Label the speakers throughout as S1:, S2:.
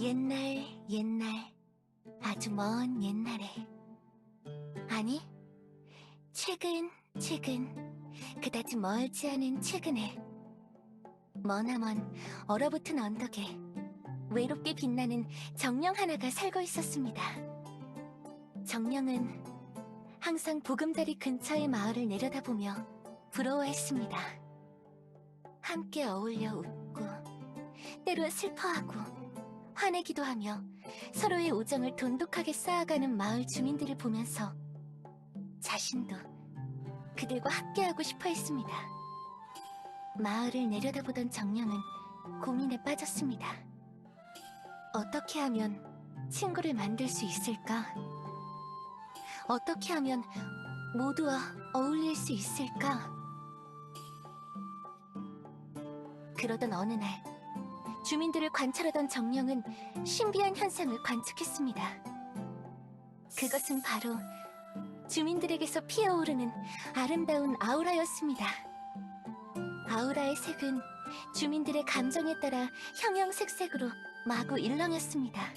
S1: 옛날, 옛날, 아주 먼 옛날에. 아니, 최근, 그다지 멀지 않은 최근에, 머나먼 얼어붙은 언덕에 외롭게 빛나는 정령 하나가 살고 있었습니다. 정령은 항상 보금자리 근처의 마을을 내려다보며 부러워했습니다. 함께 어울려 웃고, 때로 슬퍼하고, 화내기도 하며 서로의 우정을 돈독하게 쌓아가는 마을 주민들을 보면서 자신도 그들과 함께하고 싶어 했습니다. 마을을 내려다보던 정령은 고민에 빠졌습니다. 어떻게 하면 친구를 만들 수 있을까? 어떻게 하면 모두와 어울릴 수 있을까? 그러던 어느 날, 주민들을 관찰하던 정령은 신비한 현상을 관측했습니다. 그것은 바로 주민들에게서 피어오르는 아름다운 아우라였습니다. 아우라의 색은 주민들의 감정에 따라 형형색색으로 마구 일렁였습니다.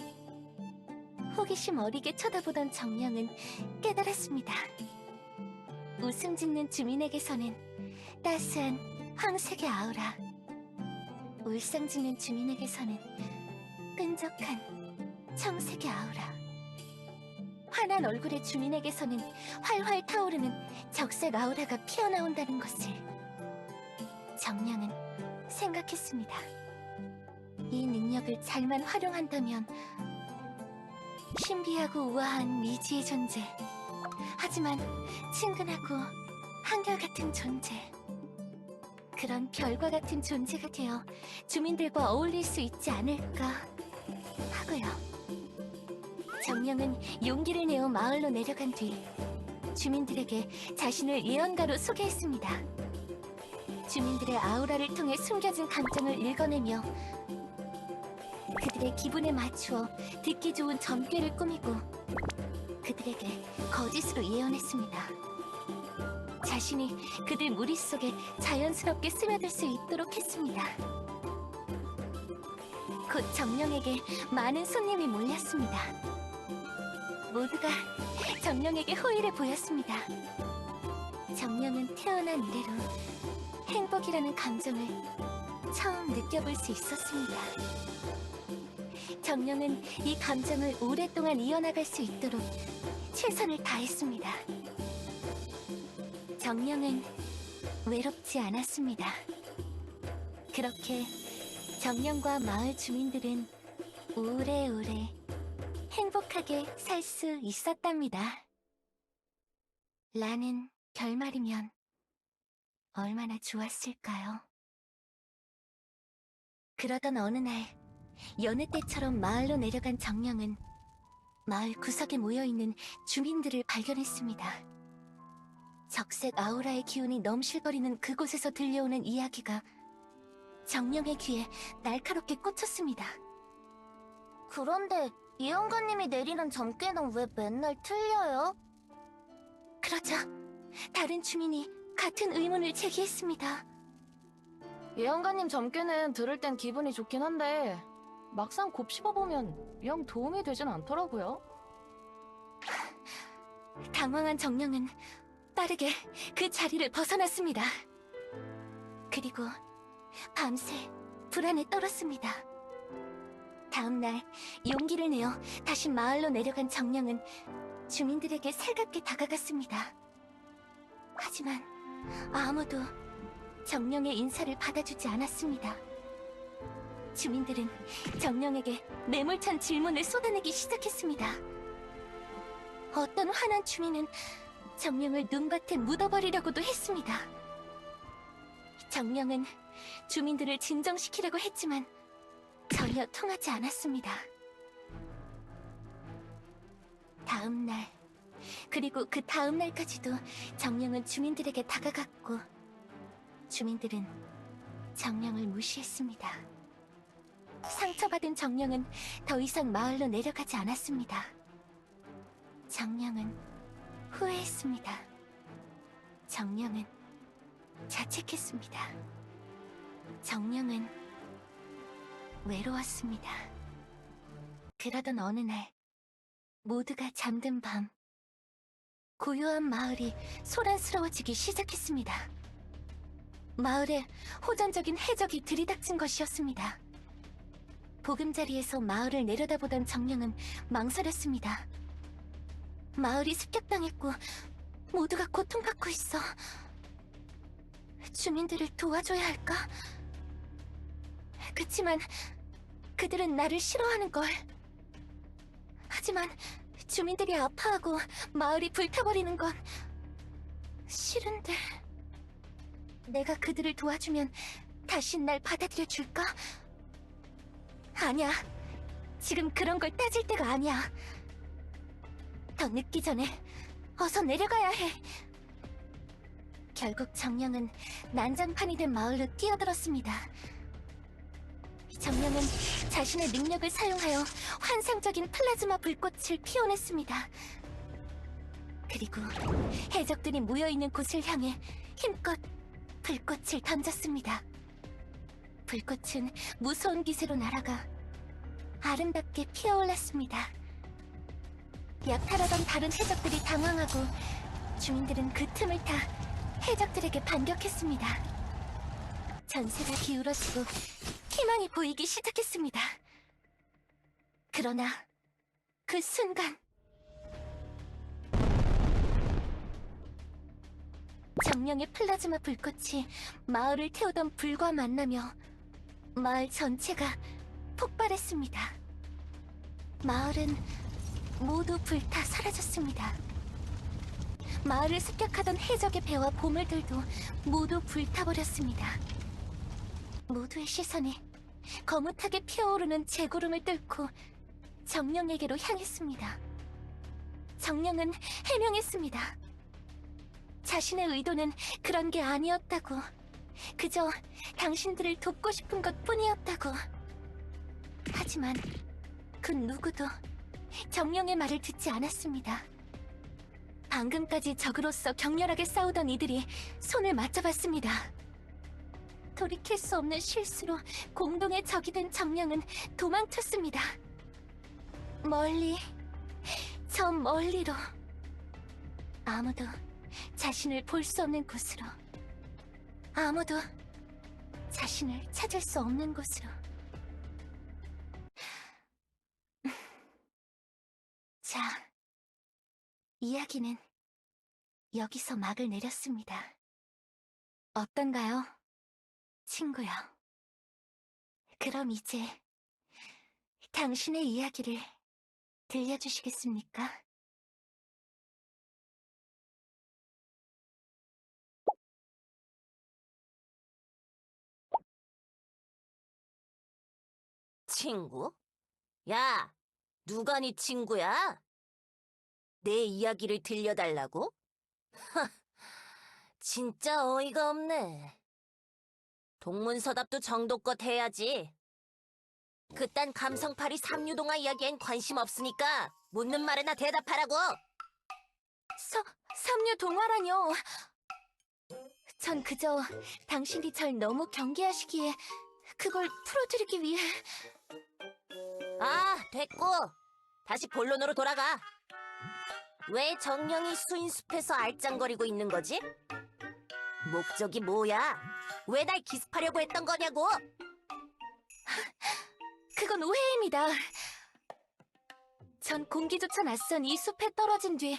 S1: 호기심 어리게 쳐다보던 정령은 깨달았습니다. 웃음 짓는 주민에게서는 따스한 황색의 아우라, 울상 짓는 주민에게서는 끈적한 청색의 아우라, 환한 얼굴의 주민에게서는 활활 타오르는 적색 아우라가 피어나온다는 것을 정령은 생각했습니다. 이 능력을 잘만 활용한다면 신비하고 우아한 미지의 존재, 하지만 친근하고 한결같은 존재, 그런 별과 같은 존재가 되어 주민들과 어울릴 수 있지 않을까 하고요. 정령은 용기를 내어 마을로 내려간 뒤 주민들에게 자신을 예언가로 소개했습니다. 주민들의 아우라를 통해 숨겨진 감정을 읽어내며 그들의 기분에 맞추어 듣기 좋은 점괘를 꾸미고 그들에게 거짓으로 예언했습니다. 자신이 그들 무리 속에 자연스럽게 스며들 수 있도록 했습니다. 곧 정령에게 많은 손님이 몰렸습니다. 모두가 정령에게 호의를 보였습니다. 정령은 태어난 이래로 행복이라는 감정을 처음 느껴볼 수 있었습니다. 정령은 이 감정을 오랫동안 이어나갈 수 있도록 최선을 다했습니다. 정령은 외롭지 않았습니다. 그렇게 정령과 마을 주민들은 오래오래 행복하게 살 수 있었답니다. 라는 결말이면 얼마나 좋았을까요? 그러던 어느 날, 여느 때처럼 마을로 내려간 정령은 마을 구석에 모여있는 주민들을 발견했습니다. 적색 아우라의 기운이 넘실거리는 그곳에서 들려오는 이야기가 정령의 귀에 날카롭게 꽂혔습니다.
S2: 그런데 예언가님이 내리는 점괘는 왜 맨날 틀려요?
S1: 그러자 다른 주민이 같은 의문을 제기했습니다.
S3: 예언가님 점괘는 들을 땐 기분이 좋긴 한데 막상 곱씹어보면 영 도움이 되진 않더라고요.
S1: 당황한 정령은 빠르게 그 자리를 벗어났습니다. 그리고 밤새 불안에 떨었습니다. 다음날 용기를 내어 다시 마을로 내려간 정령은 주민들에게 살갑게 다가갔습니다. 하지만 아무도 정령의 인사를 받아주지 않았습니다. 주민들은 정령에게 매몰찬 질문을 쏟아내기 시작했습니다. 어떤 화난 주민은 정령을 눈밭에 묻어버리려고도 했습니다. 정령은 주민들을 진정시키려고 했지만 전혀 통하지 않았습니다. 다음 날, 그리고 그 다음 날까지도 정령은 주민들에게 다가갔고 주민들은 정령을 무시했습니다. 상처받은 정령은 더 이상 마을로 내려가지 않았습니다. 정령은 후회했습니다. 정령은 자책했습니다. 정령은 외로웠습니다. 그러던 어느 날, 모두가 잠든 밤, 고요한 마을이 소란스러워지기 시작했습니다. 마을에 호전적인 해적이 들이닥친 것이었습니다. 보금자리에서 마을을 내려다보던 정령은 망설였습니다. 마을이 습격당했고 모두가 고통받고 있어. 주민들을 도와줘야 할까? 그치만 그들은 나를 싫어하는 걸. 하지만 주민들이 아파하고 마을이 불타버리는 건 싫은데. 내가 그들을 도와주면 다신 날 받아들여 줄까? 아니야. 지금 그런 걸 따질 때가 아니야. 더 늦기 전에 어서 내려가야 해. 결국 정령은 난장판이 된 마을로 뛰어들었습니다. 정령은 자신의 능력을 사용하여 환상적인 플라즈마 불꽃을 피워냈습니다. 그리고 해적들이 모여있는 곳을 향해 힘껏 불꽃을 던졌습니다. 불꽃은 무서운 기세로 날아가 아름답게 피어올랐습니다. 약탈하던 다른 해적들이 당황하고 주민들은 그 틈을 타 해적들에게 반격했습니다. 전세가 기울어지고 희망이 보이기 시작했습니다. 그러나 그 순간 정령의 플라즈마 불꽃이 마을을 태우던 불과 만나며 마을 전체가 폭발했습니다. 마을은 모두 불타 사라졌습니다. 마을을 습격하던 해적의 배와 보물들도 모두 불타버렸습니다. 모두의 시선이 거뭇하게 피어오르는 재구름을 뚫고 정령에게로 향했습니다. 정령은 해명했습니다. 자신의 의도는 그런 게 아니었다고. 그저 당신들을 돕고 싶은 것뿐이었다고. 하지만 그 누구도 정령의 말을 듣지 않았습니다. 방금까지 적으로서 격렬하게 싸우던 이들이 손을 맞잡았습니다. 돌이킬 수 없는 실수로 공동의 적이 된 정령은 도망쳤습니다. 멀리, 저 멀리로. 아무도 자신을 볼 수 없는 곳으로. 아무도 자신을 찾을 수 없는 곳으로. 자, 이야기는 여기서 막을 내렸습니다. 어떤가요, 친구요? 그럼 이제 당신의 이야기를 들려주시겠습니까?
S4: 친구? 야, 누가 네 친구야? 내 이야기를 들려달라고? 진짜 어이가 없네. 동문서답도 정도껏 해야지. 그딴 감성파리 삼류동화 이야기엔 관심 없으니까 묻는 말에나 대답하라고.
S1: 삼류 동화라뇨. 전 그저 당신이 절 너무 경계하시기에 그걸 풀어드리기 위해.
S4: 아, 됐고. 다시 본론으로 돌아가. 왜 정령이 수인숲에서 알짱거리고 있는 거지? 목적이 뭐야? 왜 날 기습하려고 했던 거냐고?
S1: 그건 오해입니다. 전 공기조차 낯선 이 숲에 떨어진 뒤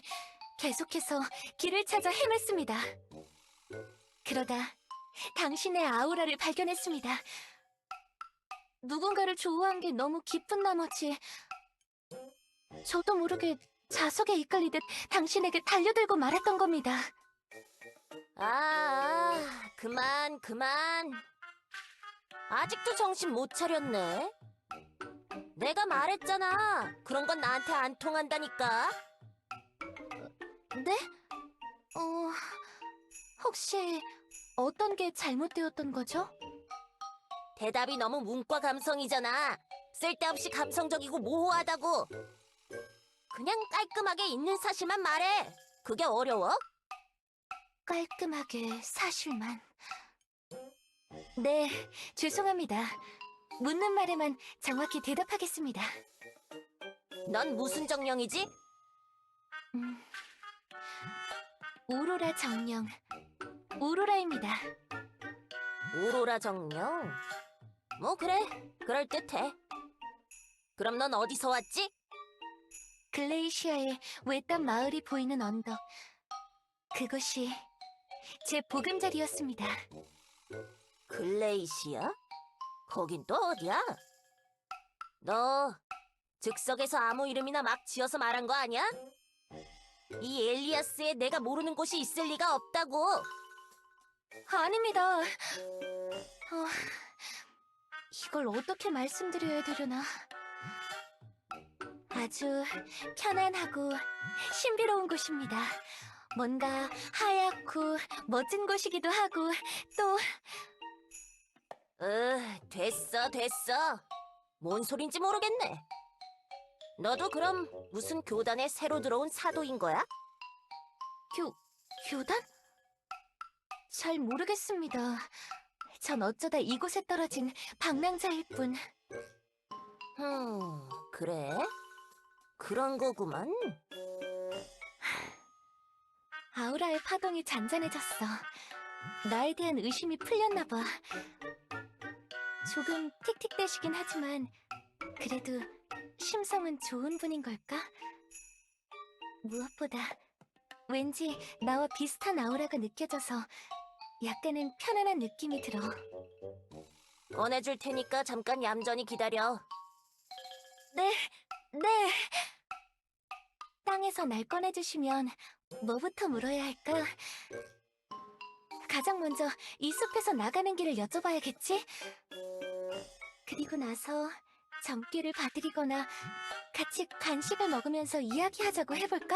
S1: 계속해서 길을 찾아 헤맸습니다. 그러다 당신의 아우라를 발견했습니다. 누군가를 좋아한 게 너무 깊은 나머지 저도 모르게 자석에 이끌리듯 당신에게 달려들고 말았던 겁니다.
S4: 그만. 아직도 정신 못 차렸네. 내가 말했잖아. 그런 건 나한테 안 통한다니까.
S1: 네? 혹시 어떤 게 잘못되었던 거죠?
S4: 대답이 너무 문과 감성이잖아. 쓸데없이 감성적이고 모호하다고. 그냥 깔끔하게 있는 사실만 말해. 그게 어려워?
S1: 깔끔하게 사실만. 네, 죄송합니다. 묻는 말에만 정확히 대답하겠습니다.
S4: 넌 무슨 정령이지?
S1: 오로라 정령. 오로라입니다.
S4: 오로라 정령? 뭐 그래, 그럴듯해. 그럼 넌 어디서 왔지?
S1: 글레이시아의 외딴 마을이 보이는 언덕. 그곳이 제 보금자리였습니다.
S4: 글레이시아? 거긴 또 어디야? 너 즉석에서 아무 이름이나 막 지어서 말한 거 아니야? 이 엘리아스에 내가 모르는 곳이 있을 리가 없다고.
S1: 아닙니다. 이걸 어떻게 말씀드려야 되려나. 아주 편안하고 신비로운 곳입니다. 뭔가 하얗고 멋진 곳이기도 하고 또
S4: 됐어. 뭔 소린지 모르겠네. 너도 그럼 무슨 교단에 새로 들어온 사도인 거야?
S1: 교단? 잘 모르겠습니다. 전 어쩌다 이곳에 떨어진 방랑자일 뿐.
S4: 그래? 그런 거구만.
S1: 아우라의 파동이 잔잔해졌어. 나에 대한 의심이 풀렸나 봐. 조금 틱틱대시긴 하지만 그래도 심성은 좋은 분인 걸까? 무엇보다 왠지 나와 비슷한 아우라가 느껴져서 약간은 편안한 느낌이 들어.
S4: 꺼내줄 테니까 잠깐 얌전히 기다려.
S1: 네. 땅에서 날 꺼내주시면 뭐부터 물어야 할까? 가장 먼저 이 숲에서 나가는 길을 여쭤봐야겠지? 그리고 나서 점괘를 봐드리거나 같이 간식을 먹으면서 이야기하자고 해볼까?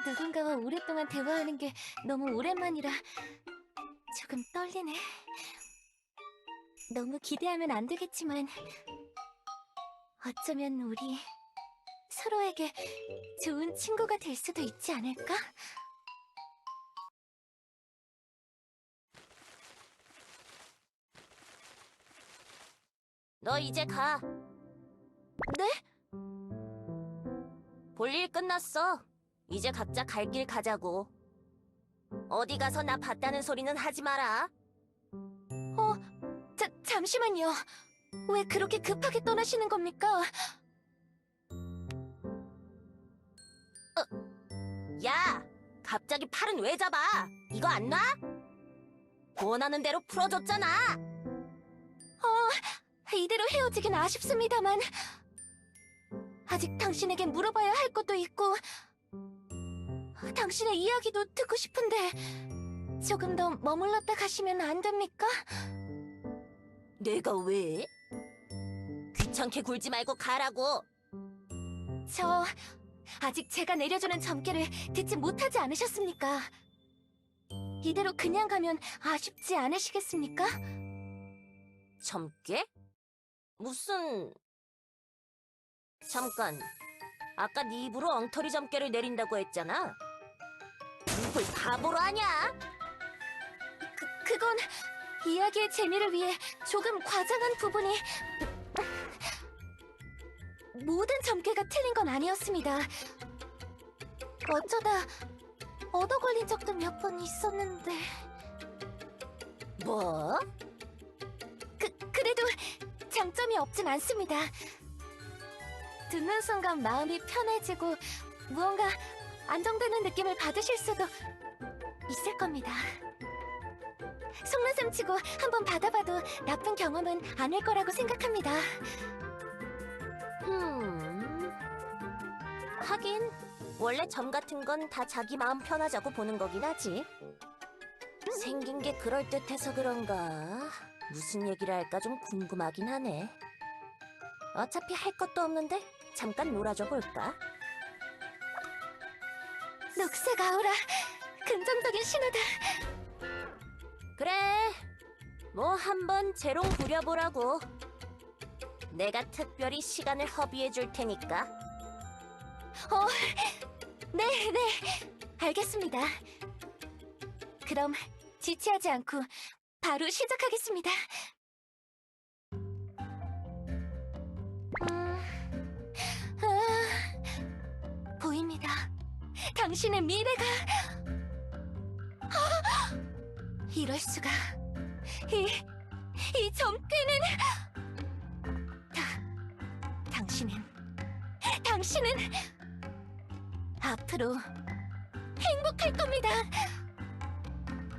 S1: 누군가와 오랫동안 대화하는 게 너무 오랜만이라 조금 떨리네. 너무 기대하면 안 되겠지만 어쩌면 우리 서로에게 좋은 친구가 될 수도 있지 않을까?
S4: 너 이제 가.
S1: 네?
S4: 볼일 끝났어. 이제 각자 갈 길 가자고. 어디 가서 나 봤다는 소리는 하지 마라.
S1: 잠시만요. 왜 그렇게 급하게 떠나시는 겁니까?
S4: 야! 갑자기 팔은 왜 잡아? 이거 안 놔? 원하는 대로 풀어줬잖아.
S1: 이대로 헤어지긴 아쉽습니다만 아직 당신에게 물어봐야 할 것도 있고 당신의 이야기도 듣고 싶은데 조금 더 머물렀다 가시면 안 됩니까?
S4: 내가 왜? 귀찮게 굴지 말고 가라고.
S1: 저 아직 제가 내려주는 점괘를 듣지 못하지 않으셨습니까? 이대로 그냥 가면 아쉽지 않으시겠습니까?
S4: 점괘? 무슨... 잠깐. 아까 네 입으로 엉터리 점괘를 내린다고 했잖아. 누굴 바보로 하냐?
S1: 그건 이야기의 재미를 위해 조금 과장한 부분이... 모든 점괘가 틀린 건 아니었습니다. 어쩌다 얻어 걸린 적도 몇 번 있었는데...
S4: 뭐?
S1: 그래도 장점이 없진 않습니다. 듣는 순간 마음이 편해지고 무언가 안정되는 느낌을 받으실 수도 있을 겁니다. 속는 셈 치고 한번 받아봐도 나쁜 경험은 아닐 거라고 생각합니다.
S4: 하긴 원래 점 같은 건 다 자기 마음 편하자고 보는 거긴 하지. 생긴 게 그럴듯해서 그런가 무슨 얘기를 할까 좀 궁금하긴 하네. 어차피 할 것도 없는데 잠깐 놀아줘 볼까?
S1: 녹색 아우라, 긍정적인 신호다.
S4: 그래, 뭐 한번 재롱 부려보라고. 내가 특별히 시간을 허비해 줄 테니까.
S1: 네, 알겠습니다. 그럼 지체하지 않고 바로 시작하겠습니다. 당신의 미래가... 이럴 수가... 이 점괘는... 당신은 앞으로 행복할 겁니다.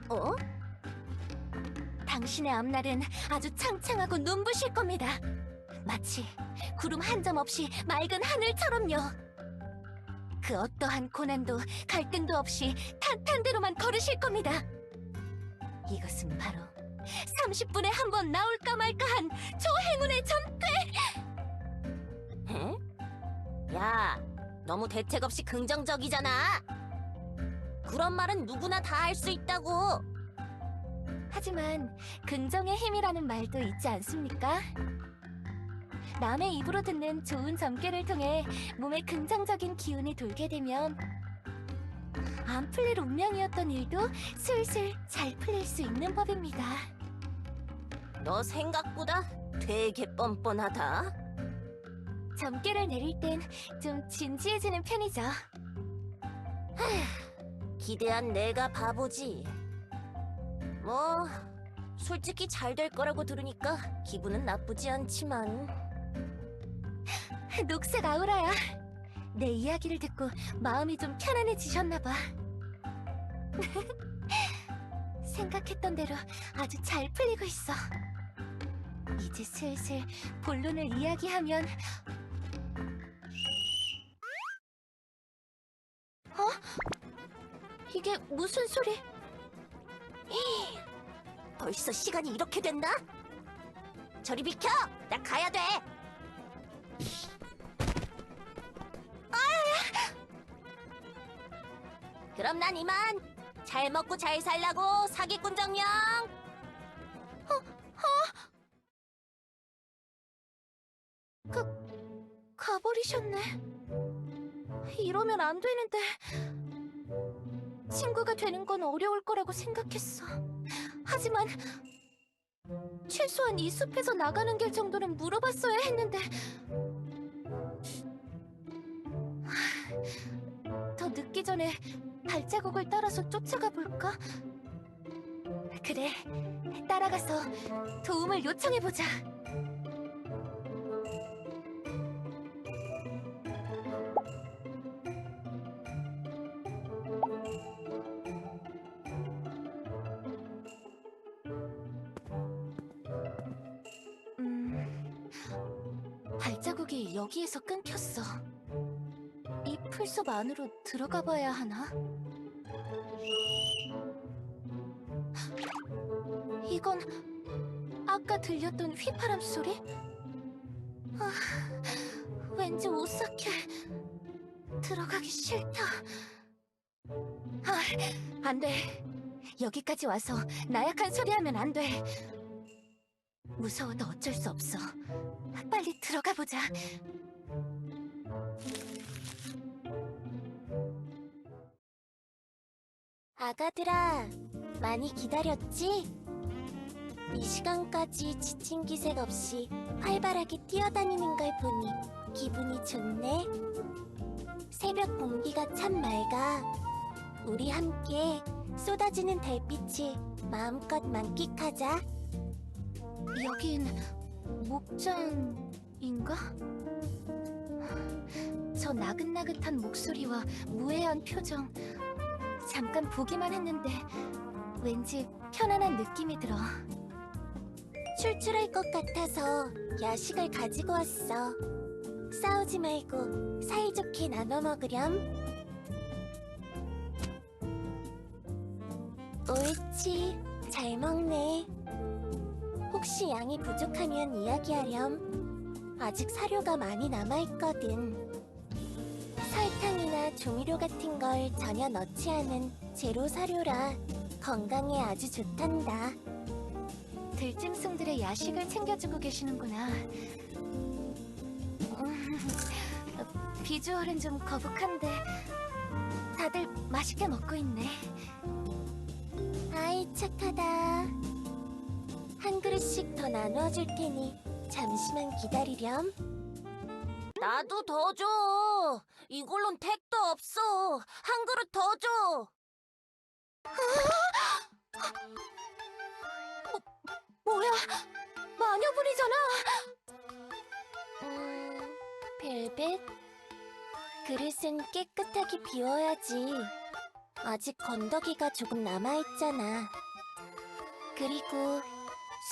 S4: 어?
S1: 당신의 앞날은 아주 창창하고 눈부실 겁니다. 마치 구름 한 점 없이 맑은 하늘처럼요. 그 어떠한 고난도 갈등도 없이 탄탄대로만 걸으실 겁니다. 이것은 바로 30분에 한 번 나올까 말까한 조행운의 점괘!
S4: 에? 야, 너무 대책 없이 긍정적이잖아. 그런 말은 누구나 다 할 수 있다고.
S1: 하지만 긍정의 힘이라는 말도 있지 않습니까? 남의 입으로 듣는 좋은 점괘를 통해 몸에 긍정적인 기운이 돌게 되면 안 풀릴 운명이었던 일도 슬슬 잘 풀릴 수 있는 법입니다.
S4: 너 생각보다 되게 뻔뻔하다.
S1: 점괘를 내릴 땐 좀 진지해지는 편이죠.
S4: 기대한 내가 바보지. 뭐 솔직히 잘 될 거라고 들으니까 기분은 나쁘지 않지만.
S1: 녹색 아우라야. 내 이야기를 듣고 마음이 좀 편안해지셨나 봐. 생각했던 대로 아주 잘 풀리고 있어. 이제 슬슬 본론을 이야기하면... 이게 무슨 소리?
S4: 벌써 시간이 이렇게 됐나? 저리 비켜! 나 가야 돼! 그럼 난 이만! 잘 먹고 잘 살라고 사기꾼 정령!
S1: 가버리셨네. 이러면 안 되는데. 친구가 되는 건 어려울 거라고 생각했어. 하지만 최소한 이 숲에서 나가는 길 정도는 물어봤어야 했는데. 더 늦기 전에 발자국을 따라서 쫓아가 볼까? 그래, 따라가서 도움을 요청해보자. 발자국이 여기에서 끊겼어. 이 풀숲 안으로 들어가 봐야 하나? 이건 아까 들렸던 휘파람 소리? 왠지 오싹해. 들어가기 싫다. 안 돼. 여기까지 와서 나약한 소리 하면 안 돼. 무서워도 어쩔 수 없어. 빨리 들어가 보자.
S2: 아가들아, 많이 기다렸지? 이 시간까지 지친 기색 없이 활발하게 뛰어다니는 걸 보니 기분이 좋네. 새벽 공기가 참 맑아. 우리 함께 쏟아지는 달빛을 마음껏 만끽하자.
S1: 여긴 목장인가? 저 나긋나긋한 목소리와 무해한 표정. 잠깐 보기만 했는데 왠지 편안한 느낌이 들어.
S2: 출출할 것 같아서 야식을 가지고 왔어. 싸우지 말고 사이좋게 나눠 먹으렴. 옳지, 잘 먹네. 혹시 양이 부족하면 이야기하렴. 아직 사료가 많이 남아있거든. 설탕이나 조미료 같은 걸 전혀 넣지 않은 제로 사료라 건강에 아주 좋단다.
S1: 들짐승들의 야식을 챙겨주고 계시는구나. 비주얼은 좀 거북한데 다들 맛있게 먹고 있네.
S2: 아이, 착하다. 한 그릇씩 더 나누어 줄 테니 잠시만 기다리렴.
S4: 나도 더 줘. 이걸론 택도 없어. 한 그릇 더 줘.
S2: 뭐야? 마녀분이잖아. 벨벳? 그릇은 깨끗하게 비워야지. 아직 건더기가 조금 남아있잖아. 그리고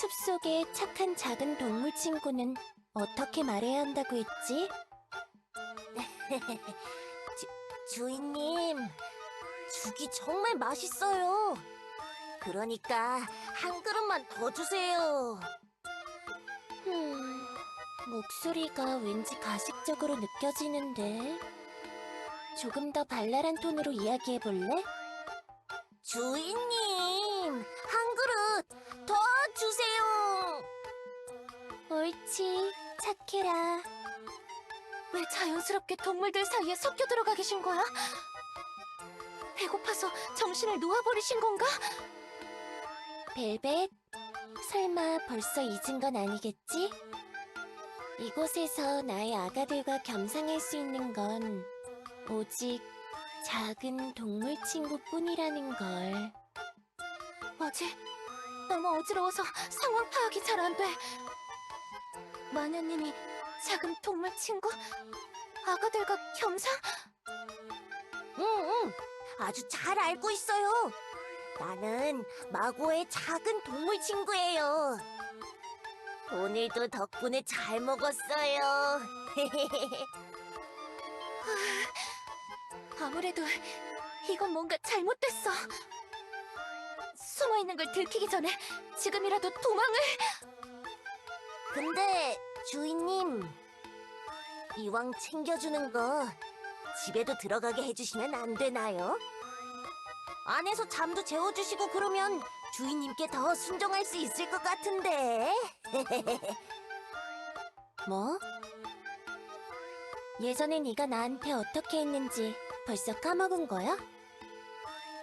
S2: 숲속의 착한 작은 동물 친구는 어떻게 말해야 한다고 했지?
S4: 주인님, 죽이 정말 맛있어요. 그러니까 한 그릇만 더 주세요.
S2: 목소리가 왠지 가식적으로 느껴지는데. 조금 더 발랄한 톤으로 이야기해볼래?
S4: 주인님, 한 그릇 더 주세요.
S2: 옳지, 착해라.
S3: 왜 자연스럽게 동물들 사이에 섞여 들어가 계신 거야? 배고파서 정신을 놓아버리신 건가?
S2: 벨벳, 설마 벌써 잊은 건 아니겠지? 이곳에서 나의 아가들과 겸상할 수 있는 건 오직 작은 동물 친구뿐이라는 걸.
S3: 뭐지? 너무 어지러워서 상황 파악이 잘 안 돼. 마녀님이 작은 동물 친구? 아가들과 겸상?
S4: 응, 아주 잘 알고 있어요. 나는 마고의 작은 동물 친구예요. 오늘도 덕분에 잘 먹었어요.
S3: 아무래도 이건 뭔가 잘못됐어. 숨어있는 걸 들키기 전에 지금이라도 도망을...
S4: 근데 주인님, 이왕 챙겨주는 거 집에도 들어가게 해주시면 안 되나요? 안에서 잠도 재워주시고 그러면 주인님께 더 순종할 수 있을 것 같은데.
S2: 뭐? 예전에 네가 나한테 어떻게 했는지 벌써 까먹은 거야?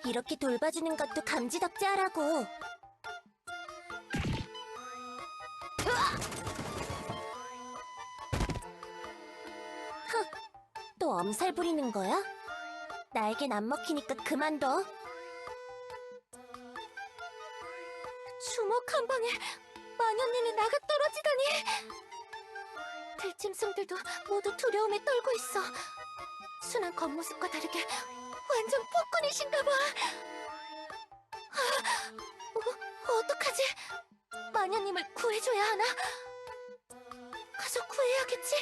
S2: 이렇게 돌봐주는 것도 감지덕지 하라고. 또 엄살 부리는 거야? 나에겐 안 먹히니까 그만둬.
S3: 주먹 한 방에 마녀님이 나가 떨어지다니. 들짐승들도 모두 두려움에 떨고 있어. 순한 겉모습과 다르게 완전 폭군이신가 봐. 어떡하지? 마녀님을 구해줘야 하나? 가서 구해야겠지?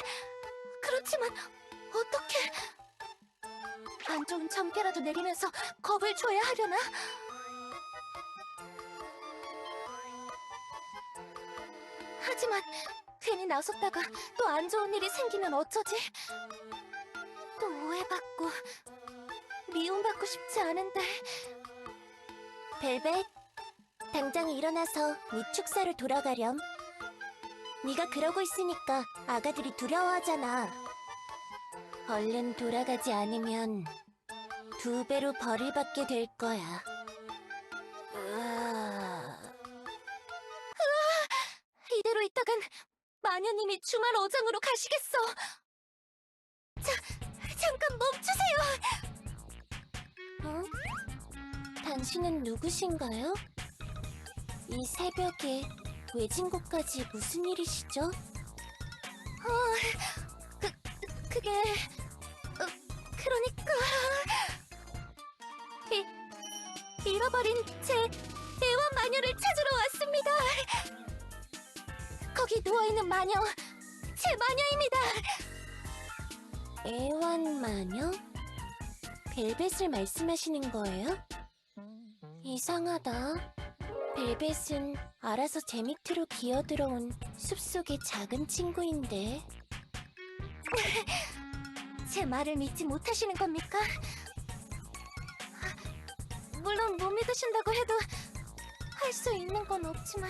S3: 그렇지만 어떻게... 안 좋은 점괘라도 내리면서 겁을 줘야 하려나? 하지만 괜히 나섰다가 또 안 좋은 일이 생기면 어쩌지? 또 오해받고 미움받고 싶지 않은데.
S2: 벨벳, 당장 일어나서 네 축사로 돌아가렴. 네가 그러고 있으니까 아가들이 두려워하잖아. 얼른 돌아가지 않으면 2배로 벌을 받게 될 거야.
S3: 이대로 있다간 마녀님이 주말 어장으로 가시겠어. 잠깐 멈추세요.
S2: 어? 당신은 누구신가요? 이 새벽에 외진 곳까지 무슨 일이시죠?
S3: 그게... 그러니까... 잃어버린 제 애완 마녀를 찾으러 왔습니다. 거기 누워있는 마녀, 제 마녀입니다.
S2: 애완마녀? 벨벳을 말씀하시는 거예요? 이상하다. 벨벳은 알아서 제 밑으로 기어들어온 숲속의 작은 친구인데.
S3: 제 말을 믿지 못하시는 겁니까? 물론 못 믿으신다고 해도 할 수 있는 건 없지만,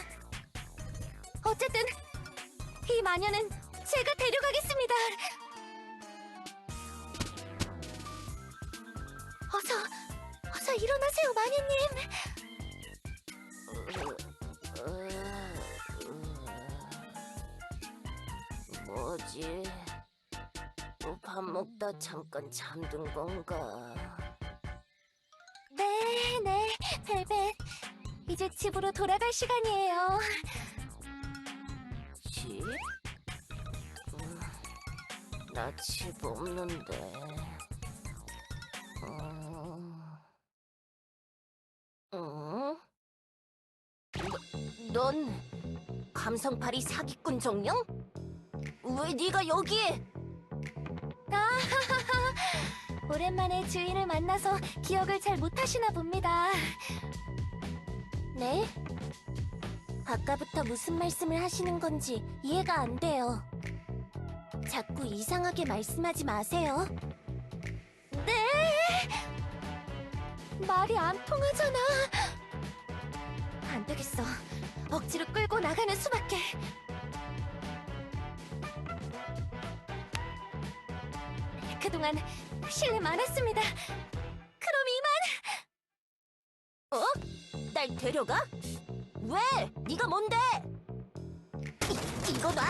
S3: 어쨌든 이 마녀는 제가 데려가겠습니다. 어서 일어나세요, 마녀님.
S4: 뭐지? 밥 먹다 잠깐 잠든 건가?
S3: 네, 벨벳. 이제 집으로 돌아갈 시간이에요.
S4: 집? 나 집 없는데. 응? 넌 감성파리 사기꾼 정령? 왜 네가 여기에?
S3: 오랜만에 주인을 만나서 기억을 잘 못하시나 봅니다.
S2: 네? 아까부터 무슨 말씀을 하시는 건지 이해가 안 돼요. 자꾸 이상하게 말씀하지 마세요.
S3: 말이 안 통하잖아. 안 되겠어. 억지로 끌고 나가는 수밖에. 그동안 실례 많았습니다. 그럼 이만.
S4: 날 데려가? 왜? 네가 뭔데? 이거 놔!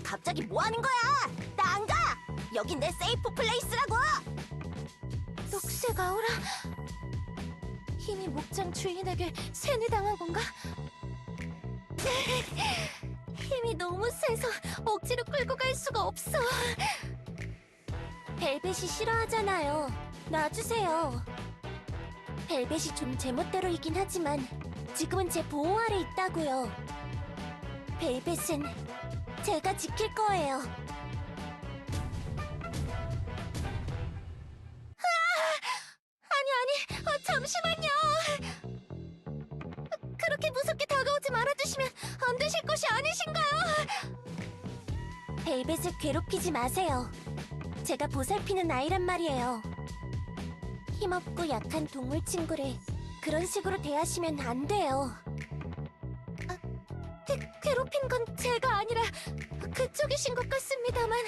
S4: 갑자기 뭐 하는 거야? 나 안 가! 여긴 내 세이프 플레이스라고!
S3: 녹색 아우라. 힘이 목장 주인에게 세뇌당한 건가? 힘이 너무 세서 억지로 끌고 갈 수가 없어.
S2: 벨벳이 싫어하잖아요. 놔주세요. 벨벳이 좀 제멋대로이긴 하지만 지금은 제 보호 아래 있다고요. 벨벳은 제가 지킬 거예요.
S3: 잠시만요. 그렇게 무섭게 다가오지 말아주시면 안 되실 것이 아니신가요?
S2: 벨벳을 괴롭히지 마세요. 제가 보살피는 아이란 말이에요. 힘없고 약한 동물 친구를 그런 식으로 대하시면 안 돼요.
S3: 괴롭힌 건 제가 아니라 그쪽이신 것 같습니다만.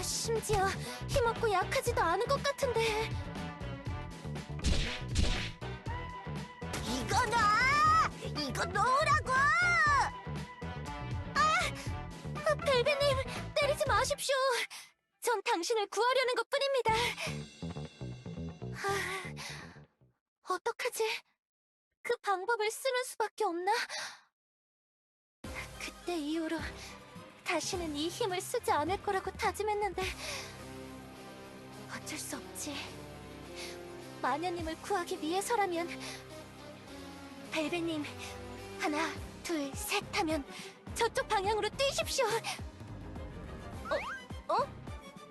S3: 심지어 힘없고 약하지도 않은 것 같은데.
S4: 이거 놔! 이거 놓으라고!
S3: 벨벳님, 때리지 마십시오. 전 당신을 구하려는 것뿐입니다. 어떡하지? 그 방법을 쓰는 수밖에 없나? 그때 이후로 다시는 이 힘을 쓰지 않을 거라고 다짐했는데 어쩔 수 없지. 마녀님을 구하기 위해서라면. 벨벳님, 하나, 둘, 셋 하면 저쪽 방향으로 뛰십시오.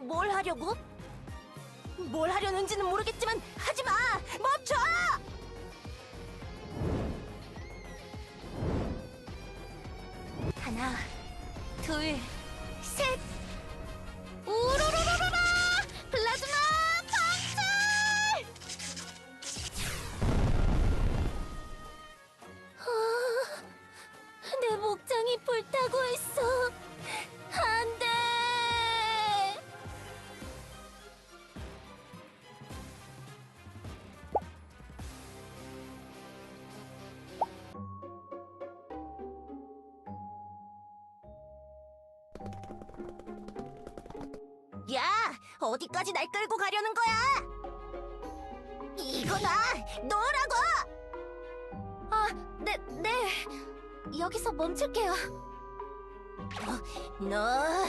S4: 뭘 하려고? 뭘 하려는지는 모르겠지만 하지 마! 멈춰!
S3: 하나, 둘, 셋! 우르르르르라! 플라즈마 방출!
S2: 내 목장이 불타고 있어. 안 돼!
S4: 야! 어디까지 날 끌고 가려는 거야? 이거 놔! 놓으라고!
S3: 네. 여기서 멈출게요.
S4: 너...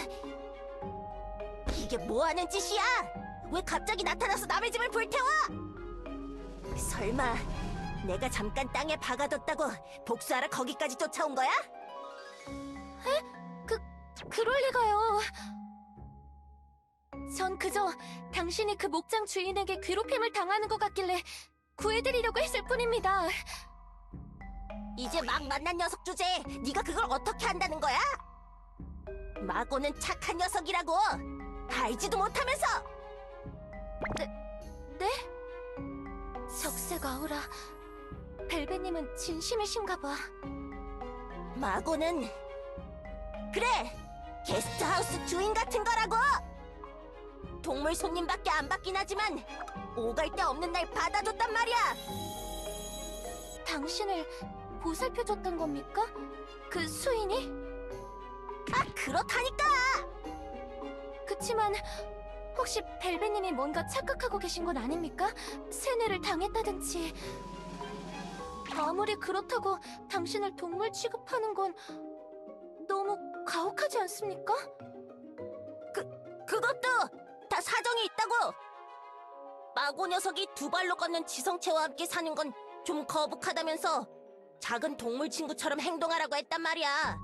S4: 이게 뭐하는 짓이야? 왜 갑자기 나타나서 남의 집을 불태워? 설마 내가 잠깐 땅에 박아뒀다고 복수하러 거기까지 쫓아온 거야?
S3: 그럴 리가요. 전 그저 당신이 그 목장 주인에게 괴롭힘을 당하는 것 같길래 구해드리려고 했을 뿐입니다.
S4: 이제 막 만난 녀석 주제에 네가 그걸 어떻게 한다는 거야? 마고는 착한 녀석이라고! 알지도 못하면서!
S3: 네? 적색 아우라, 벨벳님은 진심이신가 봐.
S4: 마고는 그래! 게스트하우스 주인 같은 거라고! 동물 손님밖에 안 받긴 하지만 오갈 데 없는 날 받아줬단 말이야!
S3: 당신을 보살펴줬던 겁니까? 그 수인이?
S4: 아, 그렇다니까!
S3: 그렇지만 혹시 벨베님이 뭔가 착각하고 계신 건 아닙니까? 세뇌를 당했다든지. 아무리 그렇다고 당신을 동물 취급하는 건 너무 가혹하지 않습니까?
S4: 그것도 다 사정이 있다고! 마고 녀석이 두 발로 걷는 지성체와 함께 사는 건 좀 거북하다면서 작은 동물 친구처럼 행동하라고 했단 말이야.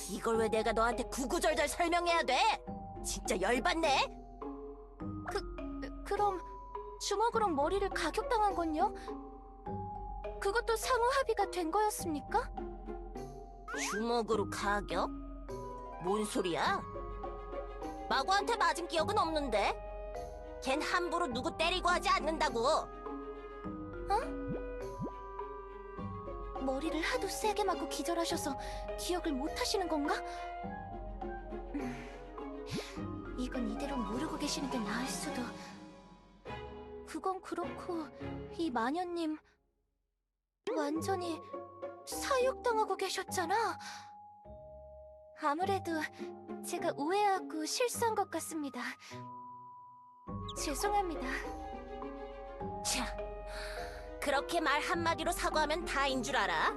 S4: 이걸 왜 내가 너한테 구구절절 설명해야 돼? 진짜 열받네?
S3: 그럼 주먹으로 머리를 가격당한 건요? 그것도 상호 합의가 된 거였습니까?
S4: 주먹으로 가격? 뭔 소리야? 마고한테 맞은 기억은 없는데? 걘 함부로 누구 때리고 하지 않는다고.
S3: 머리를 하도 세게 맞고 기절하셔서 기억을 못 하시는 건가? 이건 이대로 모르고 계시는 게 나을 수도. 그건 그렇고 이 마녀님 완전히 사육당하고 계셨잖아. 아무래도 제가 오해하고 실수한 것 같습니다. 죄송합니다.
S4: 차, 그렇게 말 한마디로 사과하면 다인 줄 알아?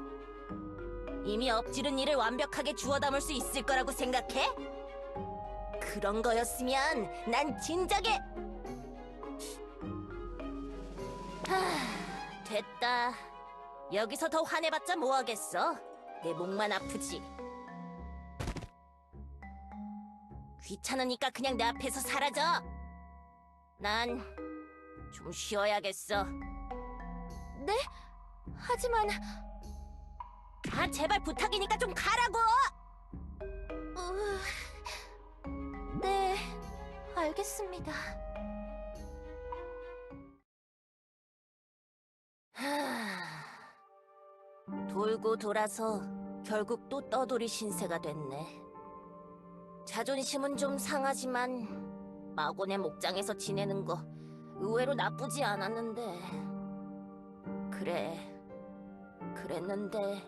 S4: 이미 엎지른 일을 완벽하게 주워 담을 수 있을 거라고 생각해? 그런 거였으면 난 진작에... 됐다. 여기서 더 화내봤자 뭐하겠어? 내 목만 아프지. 귀찮으니까 그냥 내 앞에서 사라져. 난 좀 쉬어야겠어.
S3: 네? 하지만
S4: 제발 부탁이니까 좀 가라고!
S3: 네, 알겠습니다.
S4: 돌고 돌아서 결국 또 떠돌이 신세가 됐네. 자존심은 좀 상하지만 마곤의 목장에서 지내는 거 의외로 나쁘지 않았는데. 그랬는데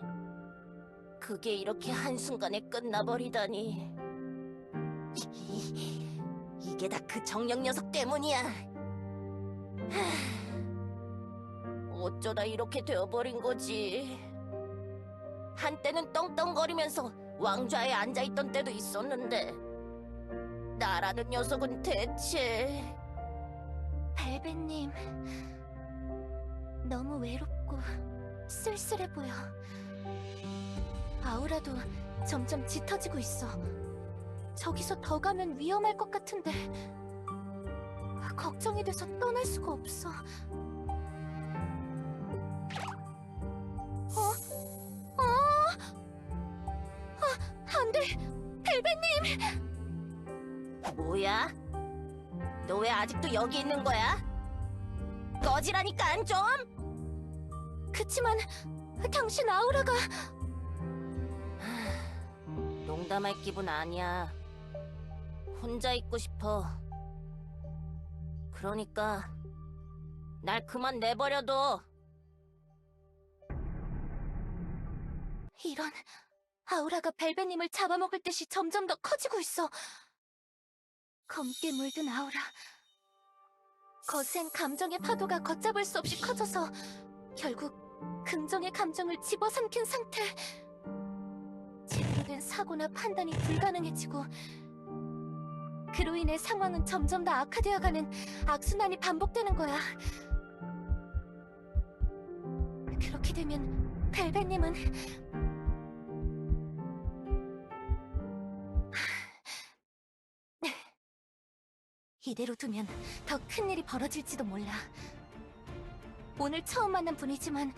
S4: 그게 이렇게 한순간에 끝나버리다니. 이게 다 그 정령 녀석 때문이야. 어쩌다 이렇게 되어버린 거지. 한때는 떵떵거리면서 왕좌에 앉아있던 때도 있었는데 나라는 녀석은 대체...
S3: 벨벳님, 너무 외롭고 쓸쓸해 보여. 아우라도 점점 짙어지고 있어. 저기서 더 가면 위험할 것 같은데 걱정이 돼서 떠날 수가 없어. 안 돼! 벨벳님!
S4: 뭐야? 너 왜 아직도 여기 있는 거야? 꺼지라니까 좀!
S3: 그치만 당신 아우라가...
S4: 농담할 기분 아니야. 혼자 있고 싶어. 그러니까 날 그만 내버려둬.
S3: 이런... 아우라가 벨벳님을 잡아먹을 듯이 점점 더 커지고 있어. 검게 물든 아우라. 거센 감정의 파도가 걷잡을 수 없이 커져서 결국 긍정의 감정을 집어삼킨 상태. 제대로 된 사고나 판단이 불가능해지고 그로 인해 상황은 점점 더 악화되어가는 악순환이 반복되는 거야. 그렇게 되면 벨벳님은 이대로 두면 더 큰일이 벌어질지도 몰라. 오늘 처음 만난 분이지만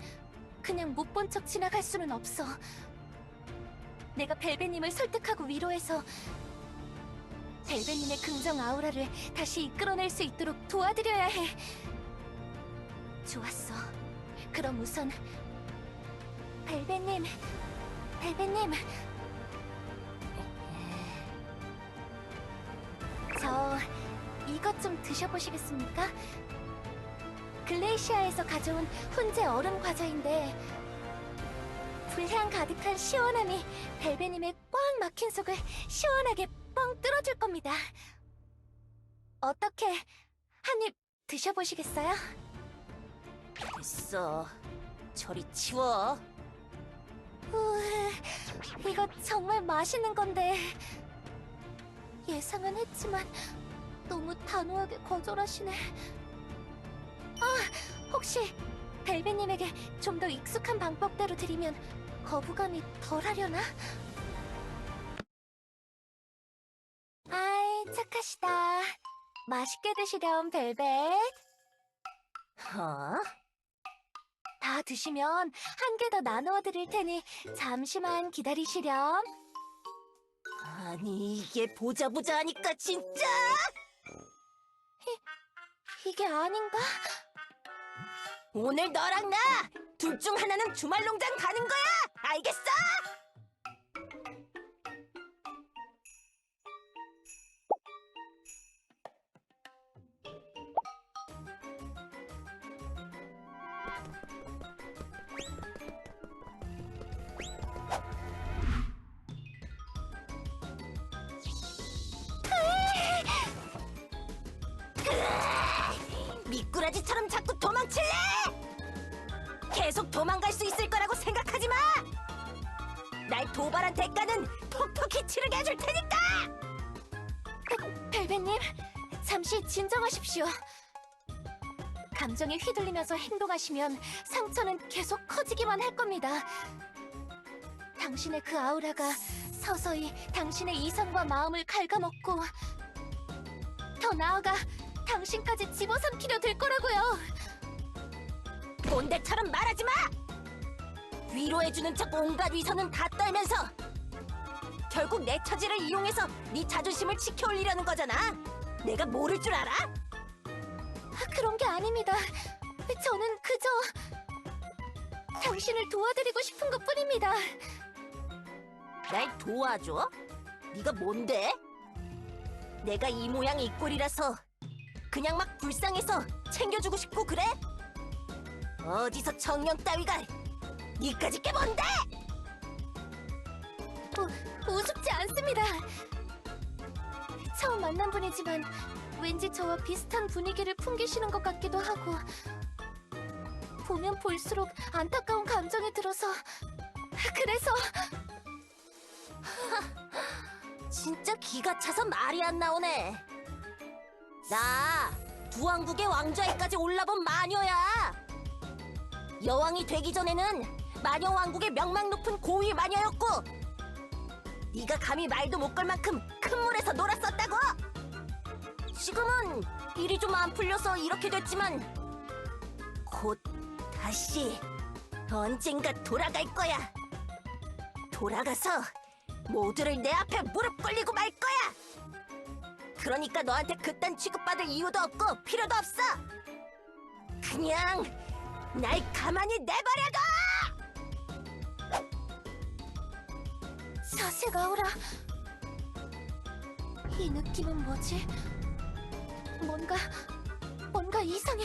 S3: 그냥 못 본 척 지나갈 수는 없어. 내가 벨벳님을 설득하고 위로해서 벨벳님의 긍정 아우라를 다시 이끌어낼 수 있도록 도와드려야 해. 좋았어. 그럼 우선 벨벳님, 저 이것 좀 드셔보시겠습니까? 글레이시아에서 가져온 훈제 얼음 과자인데 불향 가득한 시원함이 벨벳님의 꽉 막힌 속을 시원하게 뻥 뻥 뚫어줄 겁니다. 어떻게 한 입 드셔보시겠어요?
S4: 됐어. 저리 치워.
S3: 이거 정말 맛있는 건데 예상은 했지만 너무 단호하게 거절하시네. 혹시 벨베님에게 좀 더 익숙한 방법대로 드리면 거부감이 덜하려나? 아이, 착하시다. 맛있게 드시렴, 벨벳.
S4: 어?
S3: 다 드시면 한 개 더 나누어 드릴 테니 잠시만 기다리시렴.
S4: 아니, 이게 보자 하니까 진짜!
S3: 이게 아닌가?
S4: 오늘 너랑 나! 둘 중 하나는 주말 농장 가는 거야! 알겠어? 미꾸라지처럼 자꾸 도망칠래? 계속 도망갈 수 있을 거라고 생각하지 마! 날 도발한 대가는 톡톡히 치르게 해줄 테니까!
S3: 벨벳님, 잠시 진정하십시오. 감정에 휘둘리면서 행동하시면 상처는 계속 커지기만 할 겁니다. 당신의 그 아우라가 서서히 당신의 이성과 마음을 갉아먹고 더 나아가 당신까지 집어삼키려 될 거라고요.
S4: 꼰대처럼 말하지 마! 위로해주는 척 온갖 위선은 다 떨면서 결국 내 처지를 이용해서 네 자존심을 지켜올리려는 거잖아. 내가 모를 줄 알아?
S3: 그런 게 아닙니다. 저는 그저 당신을 도와드리고 싶은 것뿐입니다.
S4: 날 도와줘? 네가 뭔데? 내가 이 모양 이 꼴이라서 그냥 막 불쌍해서 챙겨주고 싶고 그래? 어디서 정령 따위가 니까짓 게 뭔데?
S3: 우습지 않습니다. 처음 만난 분이지만 왠지 저와 비슷한 분위기를 풍기시는 것 같기도 하고 보면 볼수록 안타까운 감정이 들어서 그래서
S4: 진짜 기가 차서 말이 안 나오네. 나 두왕국의 왕좌에까지 올라본 마녀야. 여왕이 되기 전에는 마녀 왕국의 명망 높은 고위 마녀였고 네가 감히 말도 못 걸 만큼 큰 물에서 놀았었다고. 지금은 일이 좀 안 풀려서 이렇게 됐지만 곧 다시 언젠가 돌아갈 거야. 돌아가서 모두를 내 앞에 무릎 꿇리고 말 거야. 그러니까 너한테 그딴 취급받을 이유도 없고 필요도 없어. 그냥 날 가만히 내버려둬!
S3: 사색 아우라. 이 느낌은 뭐지? 뭔가 이상해.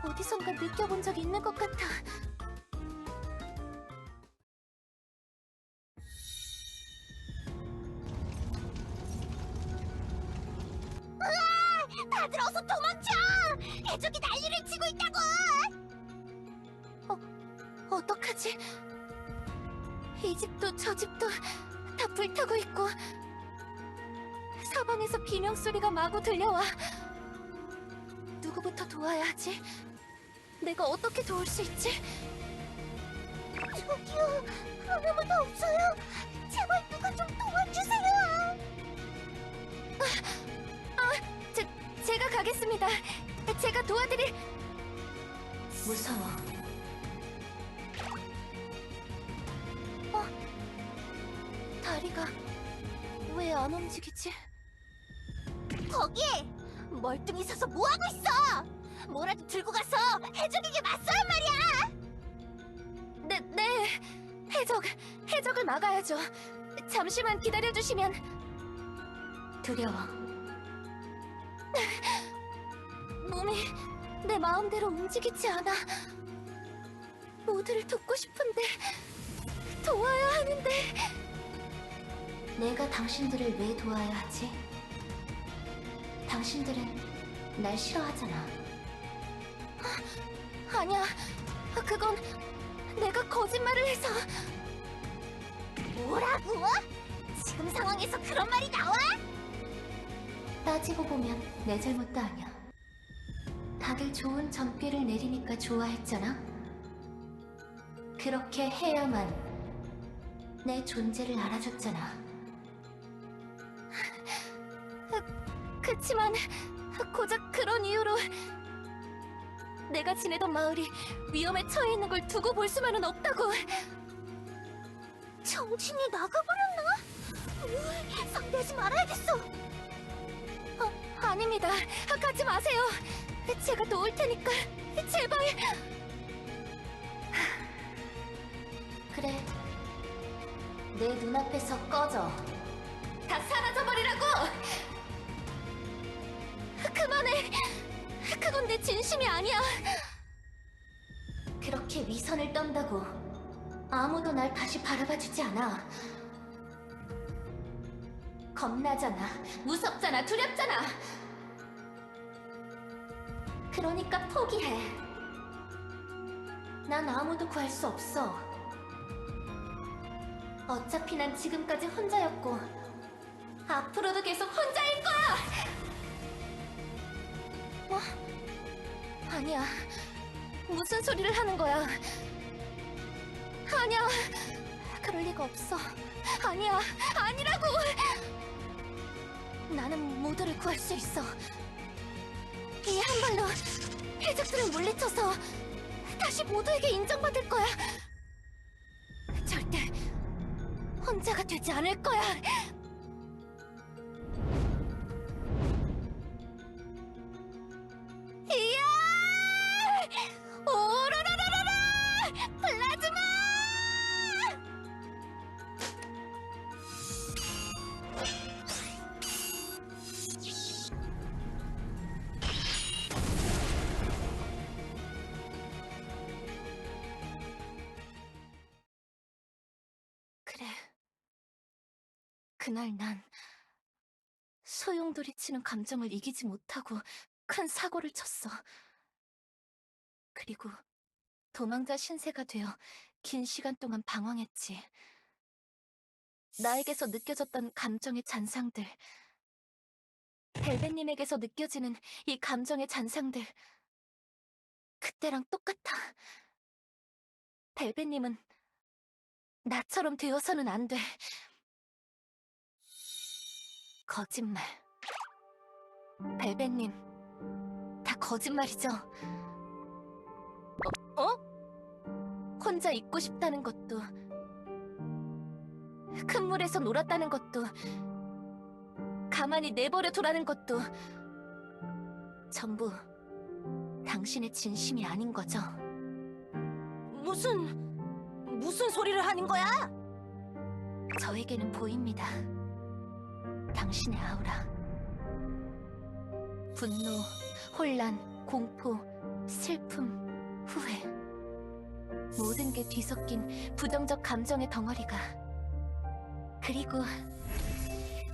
S3: 어디선가 느껴본 적 있는 것 같아.
S2: 다들 어서 도망쳐! 해적이 난리를 치고 있다고!
S3: 어떡하지? 이 집도 저 집도 다 불타고 있고 사방에서 비명소리가 마구 들려와. 누구부터 도와야 하지? 내가 어떻게 도울 수 있지?
S2: 저기요, 아무도 없어요. 제발 누가 좀 도와주세요.
S3: 제가 가겠습니다. 제가 도와드릴...
S1: 무서워.
S3: 다리가 왜 안 움직이지?
S2: 거기 멀뚱히 서서 뭐하고 있어? 뭐라도 들고 가서 해적에게 맞서란 말이야.
S3: 네. 해적을 막아야죠. 잠시만 기다려주시면...
S1: 두려워.
S3: 몸이 내 마음대로 움직이지 않아. 모두를 돕고 싶은데 도와야 하는데
S1: 내가 당신들을 왜 도와야 하지? 당신들은 날 싫어하잖아.
S3: 아니야, 그건 내가 거짓말을 해서.
S2: 뭐라고? 지금 상황에서 그런 말이 나와?
S1: 따지고 보면 내 잘못도 아니야. 다들 좋은 점괘를 내리니까 좋아했잖아. 그렇게 해야만 내 존재를 알아줬잖아.
S3: 그치만 고작 그런 이유로 내가 지내던 마을이 위험에 처해 있는 걸 두고 볼 수만은 없다고.
S2: 정신이 나가버렸나? 상대하지 말아야겠어.
S3: 아닙니다. 가지 마세요. 제가 도울 테니까 제발.
S1: 그래, 내 눈앞에서 꺼져.
S3: 다 사라져버리라고! 그만해! 그건 내 진심이 아니야!
S1: 그렇게 위선을 떤다고 아무도 날 다시 바라봐주지 않아. 겁나잖아, 무섭잖아, 두렵잖아. 그러니까 포기해. 난 아무도 구할 수 없어. 어차피 난 지금까지 혼자였고 앞으로도 계속 혼자일 거야!
S3: 뭐? 아니야. 무슨 소리를 하는 거야? 아니야. 그럴 리가 없어. 아니야. 아니라고! 나는 모두를 구할 수 있어. 이 한 발로 해적들을 물리쳐서 다시 모두에게 인정받을 거야. 절대 혼자가 되지 않을 거야. 이야! 오라라라라라! 플라즈마! 그래. 그날 난 소용돌이치는 감정을 이기지 못하고 큰 사고를 쳤어. 그리고 도망자 신세가 되어 긴 시간 동안 방황했지. 나에게서 느껴졌던 감정의 잔상들, 벨벳님에게서 느껴지는 이 감정의 잔상들, 그때랑 똑같아. 벨벳님은 나처럼 되어서는 안 돼. 거짓말. 벨벳님, 다 거짓말이죠? 혼자 있고 싶다는 것도, 큰 물에서 놀았다는 것도, 가만히 내버려 두라는 것도 전부 당신의 진심이 아닌 거죠?
S4: 무슨 소리를 하는 거야?
S1: 저에게는 보입니다. 당신의 아우라. 분노, 혼란, 공포, 슬픔, 후회. 모든 게 뒤섞인 부정적 감정의 덩어리가. 그리고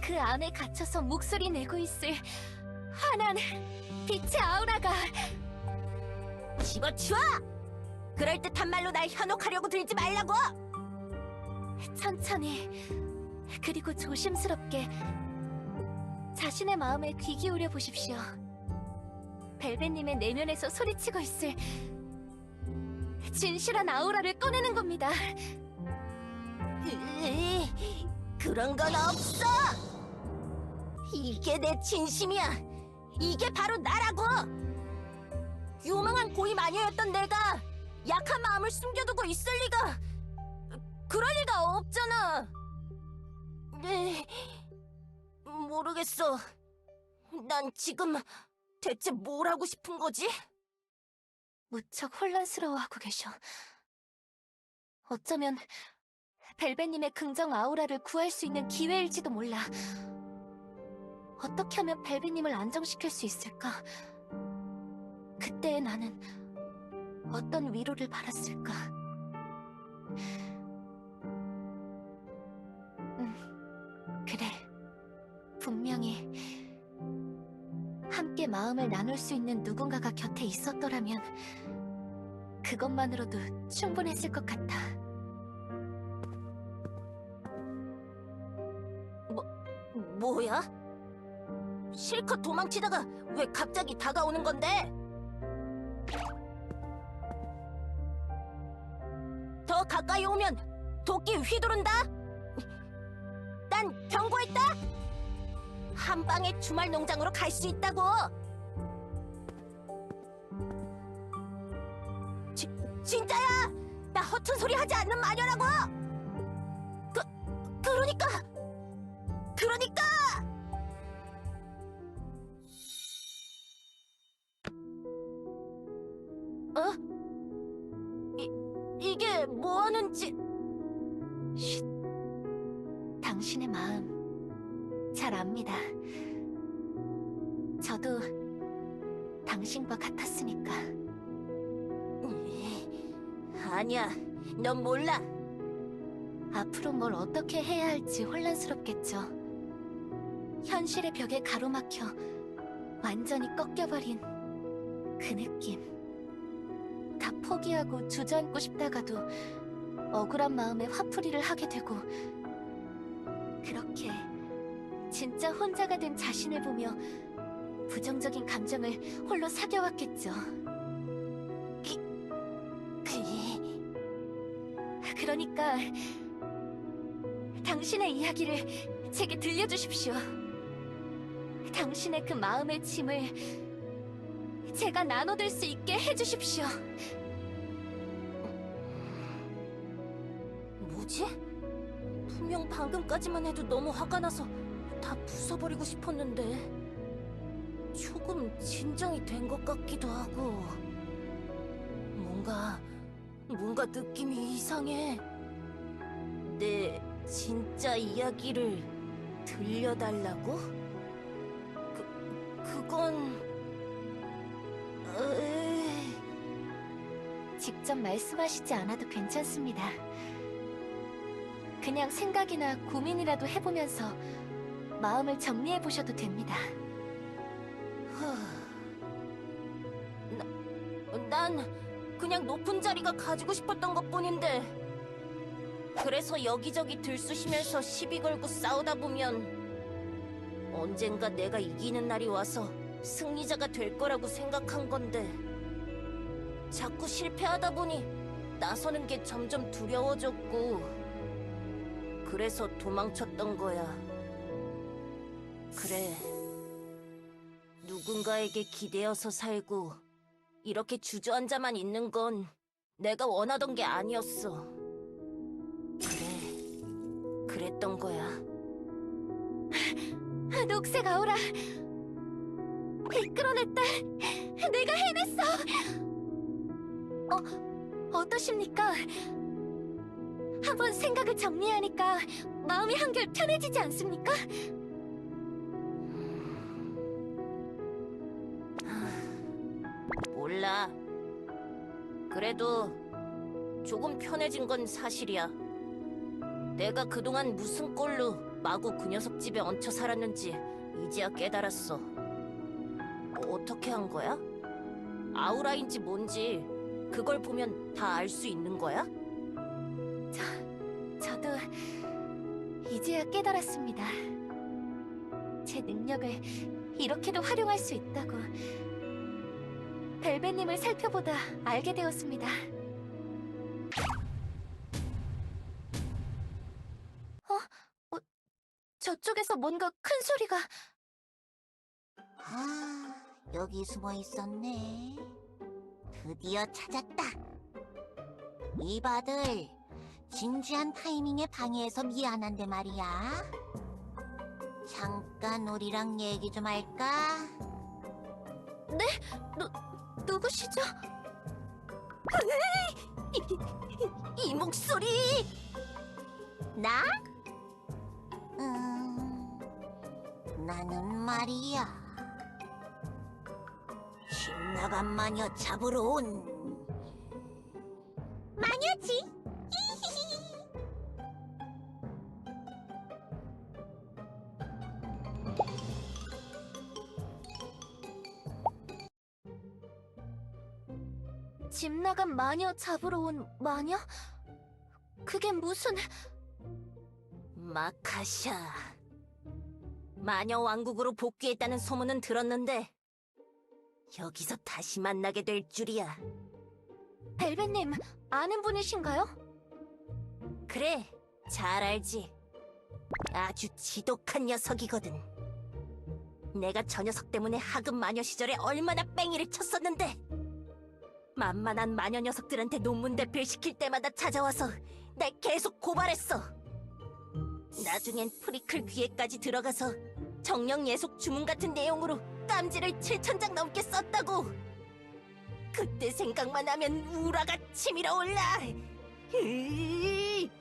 S1: 그 안에 갇혀서 목소리 내고 있을 환한 빛의 아우라가.
S4: 집어치워! 그럴듯한 말로 날 현혹하려고 들지 말라고!
S1: 천천히, 그리고 조심스럽게 자신의 마음에 귀 기울여 보십시오. 벨벳님의 내면에서 소리치고 있을 진실한 아우라를 꺼내는 겁니다.
S4: 그런 건 없어! 이게 내 진심이야! 이게 바로 나라고! 유망한 고위 마녀였던 내가 약한 마음을 숨겨두고 있을 리가... 그럴 리가 없잖아! 모르겠어. 난 지금 대체 뭘 하고 싶은 거지?
S1: 무척 혼란스러워하고 계셔. 어쩌면 벨벳님의 긍정 아우라를 구할 수 있는 기회일지도 몰라. 어떻게 하면 벨벳님을 안정시킬 수 있을까? 그때의 나는 어떤 위로를 받았을까? 분명히 함께 마음을 나눌 수 있는 누군가가 곁에 있었더라면 그것만으로도 충분했을 것 같아.
S4: 뭐야? 실컷 도망치다가 왜 갑자기 다가오는 건데? 더 가까이 오면 도끼 휘두른다? 난 경고했다! 한 방에 주말 농장으로 갈 수 있다고! 진짜야! 나 허튼 소리 하지 않는 마녀라고! 그러니까! 어? 이게 뭐 하는지...
S1: 쉿. 당신의 마음 잘 압니다. 저도 당신과 같았으니까.
S4: 아니야, 넌 몰라.
S1: 앞으로 뭘 어떻게 해야 할지 혼란스럽겠죠. 현실의 벽에 가로막혀 완전히 꺾여버린 그 느낌. 다 포기하고 주저앉고 싶다가도 억울한 마음에 화풀이를 하게 되고, 그렇게 진짜 혼자가 된 자신을 보며 부정적인 감정을 홀로 사겨왔겠죠. 그러니까 당신의 이야기를 제게 들려주십시오. 당신의 그 마음의 짐을 제가 나눠들 수 있게 해주십시오.
S4: 뭐지? 분명 방금까지만 해도 너무 화가 나서 다 부숴버리고 싶었는데 조금 진정이 된 것 같기도 하고 뭔가 느낌이 이상해. 내 진짜 이야기를 들려달라고? 그건...
S1: 직접 말씀하시지 않아도 괜찮습니다. 그냥 생각이나 고민이라도 해보면서 마음을 정리해보셔도 됩니다.
S4: 난 그냥 높은 자리가 가지고 싶었던 것뿐인데, 그래서 여기저기 들쑤시면서 시비 걸고 싸우다 보면 언젠가 내가 이기는 날이 와서 승리자가 될 거라고 생각한 건데, 자꾸 실패하다 보니 나서는 게 점점 두려워졌고, 그래서 도망쳤던 거야. 그래, 누군가에게 기대어서 살고 이렇게 주저앉아만 있는 건 내가 원하던 게 아니었어. 그랬던 거야.
S1: 녹색 아우라! 이끌어냈다! 내가 해냈어! 어떠십니까? 한번 생각을 정리하니까 마음이 한결 편해지지 않습니까?
S4: 몰라. 그래도 조금 편해진 건 사실이야. 내가 그동안 무슨 꼴로 마구 그 녀석 집에 얹혀 살았는지 이제야 깨달았어. 어떻게 한 거야? 아우라인지 뭔지 그걸 보면 다 알 수 있는 거야?
S1: 저도 이제야 깨달았습니다. 제 능력을 이렇게도 활용할 수 있다고. 벨벳님을 살펴보다 알게 되었습니다. 저쪽에서 뭔가 큰 소리가...
S2: 아, 여기 숨어 있었네. 드디어 찾았다. 이봐들, 진지한 타이밍에 방해해서 미안한데 말이야. 잠깐 우리랑 얘기 좀 할까?
S1: 누구시죠?
S4: 이 목소리!
S2: 나? 나는 말이야. 신나간 마녀 잡으러 온 마녀지.
S3: 집 나간 마녀 잡으러 온 마녀? 그게 무슨...
S4: 마카샤. 마녀 왕국으로 복귀했다는 소문은 들었는데 여기서 다시 만나게 될 줄이야.
S3: 벨벳님, 아는 분이신가요?
S4: 그래, 잘 알지. 아주 지독한 녀석이거든. 내가 저 녀석 때문에 하급 마녀 시절에 얼마나 뺑이를 쳤었는데. 만만한 마녀 녀석들한테 논문 대필 시킬 때마다 찾아와서 날 계속 고발했어. 나중엔 프리클 귀에까지 들어가서 정령 예속 주문 같은 내용으로 땀지를 7,000장 넘게 썼다고. 그때 생각만 하면 우라가 치밀어 올라. 으이.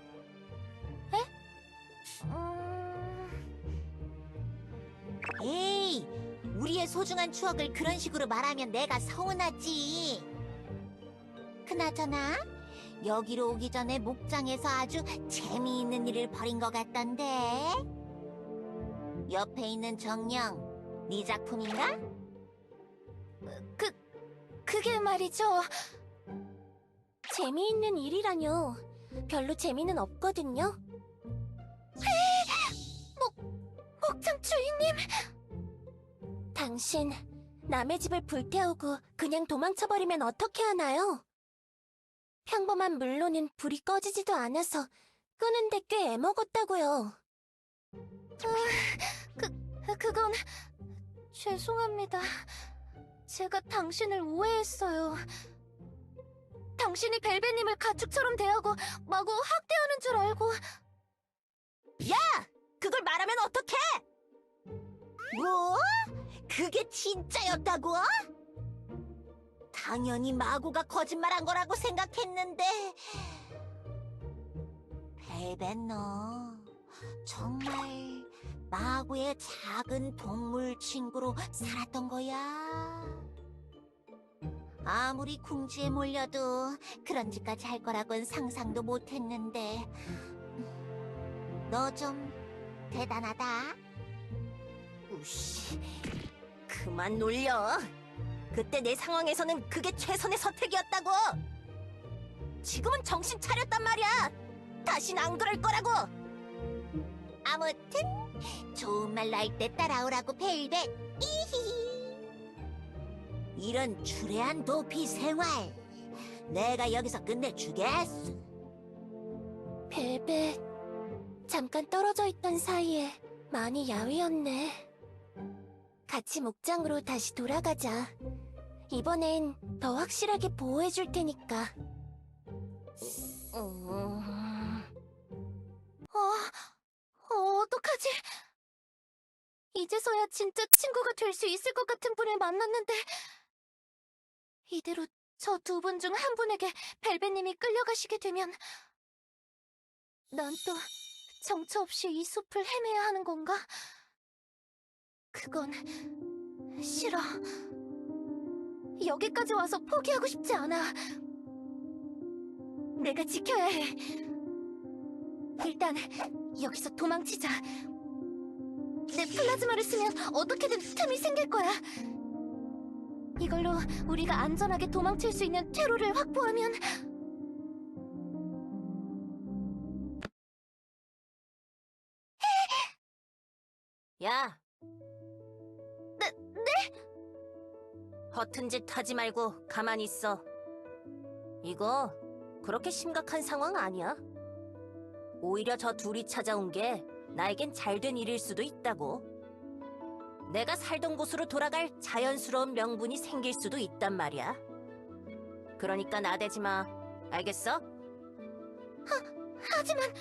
S2: 에이, 우리의 소중한 추억을 그런 식으로 말하면 내가 서운하지. 그나저나 여기로 오기 전에 목장에서 아주 재미있는 일을 벌인 것 같던데. 옆에 있는 정령, 네 작품인가?
S3: 그게 말이죠.
S2: 재미있는 일이라뇨. 별로 재미는 없거든요.
S3: 목장 주인님!
S2: 당신, 남의 집을 불태우고 그냥 도망쳐버리면 어떻게 하나요? 평범한 물로는 불이 꺼지지도 않아서 끄는데 꽤 애먹었다고요.
S3: 그건... 죄송합니다. 제가 당신을 오해했어요. 당신이 벨벳님을 가축처럼 대하고 마구 학대하는 줄 알고...
S4: 그걸 말하면 어떡해?
S2: 뭐? 그게 진짜였다고? 당연히 마구가 거짓말한 거라고 생각했는데. 벨벳 너 정말 마구의 작은 동물 친구로 살았던 거야? 아무리 궁지에 몰려도 그런 짓까지 할 거라고는 상상도 못했는데. 너 좀 대단하다.
S4: 우씨, 그만 놀려. 그때 내 상황에서는 그게 최선의 선택이었다고. 지금은 정신 차렸단 말이야. 다신 안 그럴 거라고.
S2: 아무튼 좋은 말로 할 때 따라오라고 벨벳. 이히히. 이런 추레한 도피 생활 내가 여기서 끝내주겠어. 벨벳, 잠깐 떨어져 있던 사이에 많이 야위었네. 같이 목장으로 다시 돌아가자. 이번엔 더 확실하게 보호해줄 테니까.
S3: 어떡하지? 이제서야 진짜 친구가 될 수 있을 것 같은 분을 만났는데 이대로 저 두 분 중 한 분에게 벨벳님이 끌려가시게 되면 난 또 정처 없이 이 숲을 헤매야 하는 건가? 그건 싫어. 여기까지 와서 포기하고 싶지 않아. 내가 지켜야 해. 일단 여기서 도망치자. 내 플라즈마를 쓰면 어떻게든 틈이 생길 거야. 이걸로 우리가 안전하게 도망칠 수 있는 퇴로를 확보하면...
S4: 야. 네? 허튼 짓 하지 말고 가만히 있어. 이거 그렇게 심각한 상황 아니야. 오히려 저 둘이 찾아온 게 나에겐 잘된 일일 수도 있다고. 내가 살던 곳으로 돌아갈 자연스러운 명분이 생길 수도 있단 말이야. 그러니까 나대지 마. 알겠어?
S3: 하지만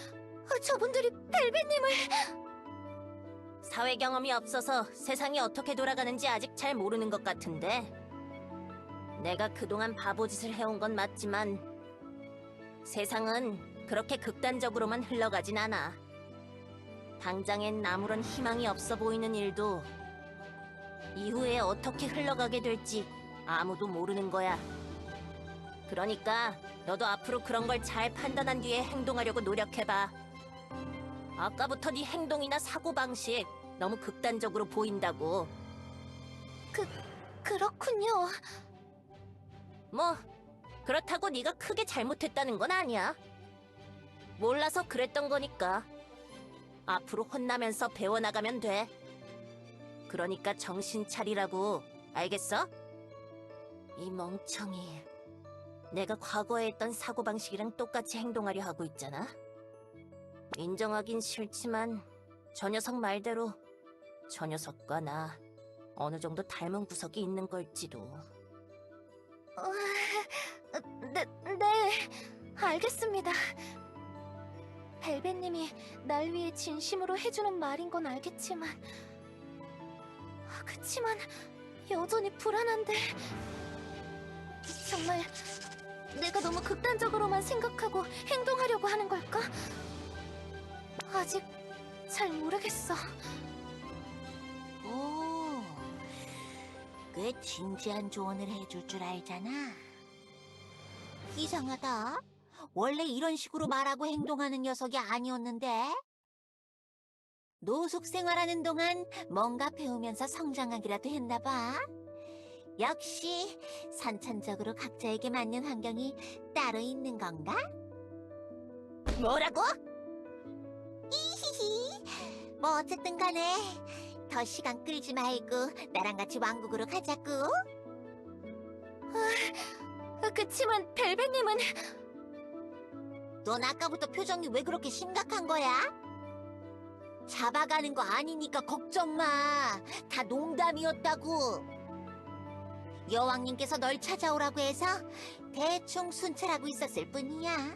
S3: 저분들이 벨벳님을...
S4: 사회 경험이 없어서 세상이 어떻게 돌아가는지 아직 잘 모르는 것 같은데. 내가 그동안 바보짓을 해온 건 맞지만 세상은 그렇게 극단적으로만 흘러가진 않아. 당장엔 아무런 희망이 없어 보이는 일도 이후에 어떻게 흘러가게 될지 아무도 모르는 거야. 그러니까 너도 앞으로 그런 걸 잘 판단한 뒤에 행동하려고 노력해봐. 아까부터 네 행동이나 사고방식 너무 극단적으로 보인다고.
S3: 그렇군요.
S4: 뭐 그렇다고 네가 크게 잘못했다는 건 아니야. 몰라서 그랬던 거니까. 앞으로 혼나면서 배워나가면 돼. 그러니까 정신 차리라고. 알겠어? 이 멍청이. 내가 과거에 했던 사고방식이랑 똑같이 행동하려 하고 있잖아. 인정하긴 싫지만 저 녀석 말대로 저 녀석과 나 어느 정도 닮은 구석이 있는 걸지도.
S3: 네, 알겠습니다. 벨벳님이 날 위해 진심으로 해주는 말인 건 알겠지만, 그치만 여전히 불안한데. 정말 내가 너무 극단적으로만 생각하고 행동하려고 하는 걸까? 아직 잘 모르겠어.
S2: 오, 꽤 진지한 조언을 해줄 줄 알잖아. 이상하다. 원래 이런 식으로 말하고 행동하는 녀석이 아니었는데? 노숙 생활하는 동안 뭔가 배우면서 성장하기라도 했나 봐. 역시 선천적으로 각자에게 맞는 환경이 따로 있는 건가?
S4: 뭐라고?
S2: 히히히. 뭐 어쨌든 간에 더 시간 끌지 말고 나랑 같이 왕국으로 가자고.
S3: 그치만 벨벳님은
S2: 넌 아까부터 표정이 왜 그렇게 심각한 거야? 잡아가는 거 아니니까 걱정 마. 다 농담이었다고. 여왕님께서 널 찾아오라고 해서 대충 순찰하고 있었을 뿐이야.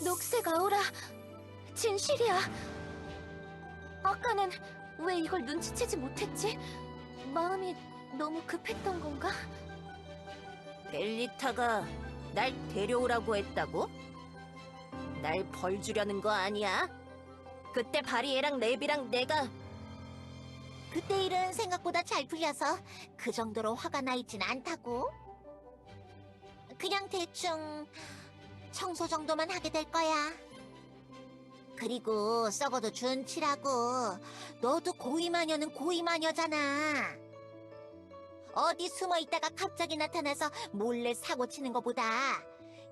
S3: 녹색 아우라 진실이야. 아까는 왜 이걸 눈치채지 못했지? 마음이 너무 급했던 건가?
S4: 벨리타가 날 데려오라고 했다고? 날 벌 주려는 거 아니야? 그때 바리애랑 랩이랑 내가
S2: 그때 일은 생각보다 잘 풀려서 그 정도로 화가 나 있진 않다고. 그냥 대충 청소 정도만 하게 될 거야. 그리고 썩어도 준치라고. 너도 고위마녀는 고위마녀잖아. 어디 숨어 있다가 갑자기 나타나서 몰래 사고 치는 것보다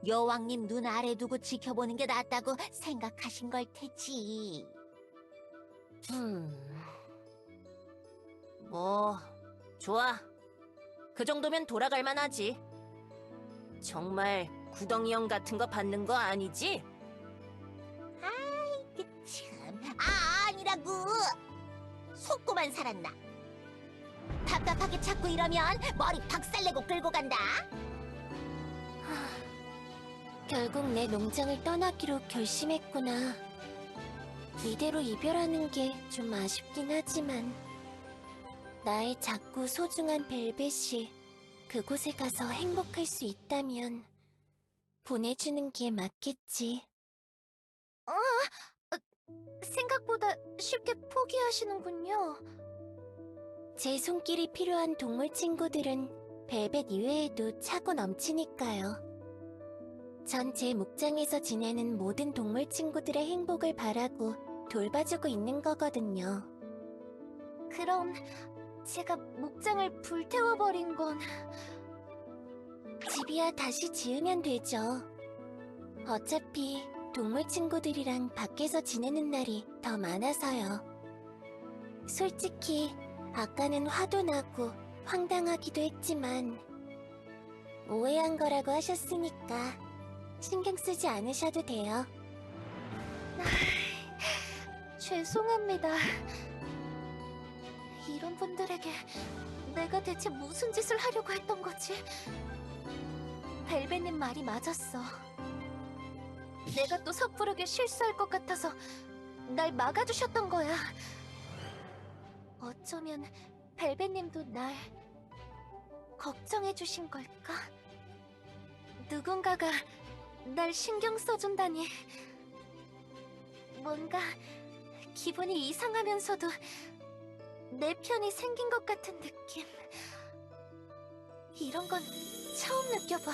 S2: 여왕님 눈 아래 두고 지켜보는 게 낫다고 생각하신 걸 테지.
S4: 뭐 좋아. 그 정도면 돌아갈 만하지. 정말 구덩이형 같은 거 받는 거 아니지?
S2: 참, 아니라고. 속고만 살았나. 답답하게 자꾸 이러면 머리 박살내고 끌고 간다.
S3: 결국 내 농장을 떠나기로 결심했구나. 이대로 이별하는 게 좀 아쉽긴 하지만 나의 작고 소중한 벨벳이 그곳에 가서 행복할 수 있다면 보내주는 게 맞겠지. 생각보다 쉽게 포기하시는군요. 제 손길이 필요한 동물 친구들은 벨벳 이외에도 차고 넘치니까요. 전 제 목장에서 지내는 모든 동물 친구들의 행복을 바라고 돌봐주고 있는 거거든요. 그럼 제가 목장을 불태워버린 건... 집이야 다시 지으면 되죠. 어차피 동물 친구들이랑 밖에서 지내는 날이 더 많아서요. 솔직히 아까는 화도 나고 황당하기도 했지만 오해한 거라고 하셨으니까 신경 쓰지 않으셔도 돼요. 죄송합니다. 이런 분들에게 내가 대체 무슨 짓을 하려고 했던 거지? 벨벳님 말이 맞았어. 내가 또 섣부르게 실수할 것 같아서 날 막아주셨던 거야. 어쩌면 벨벳님도 날 걱정해주신 걸까? 누군가가 날 신경 써준다니 뭔가 기분이 이상하면서도 내 편이 생긴 것 같은 느낌. 이런 건 처음 느껴봐.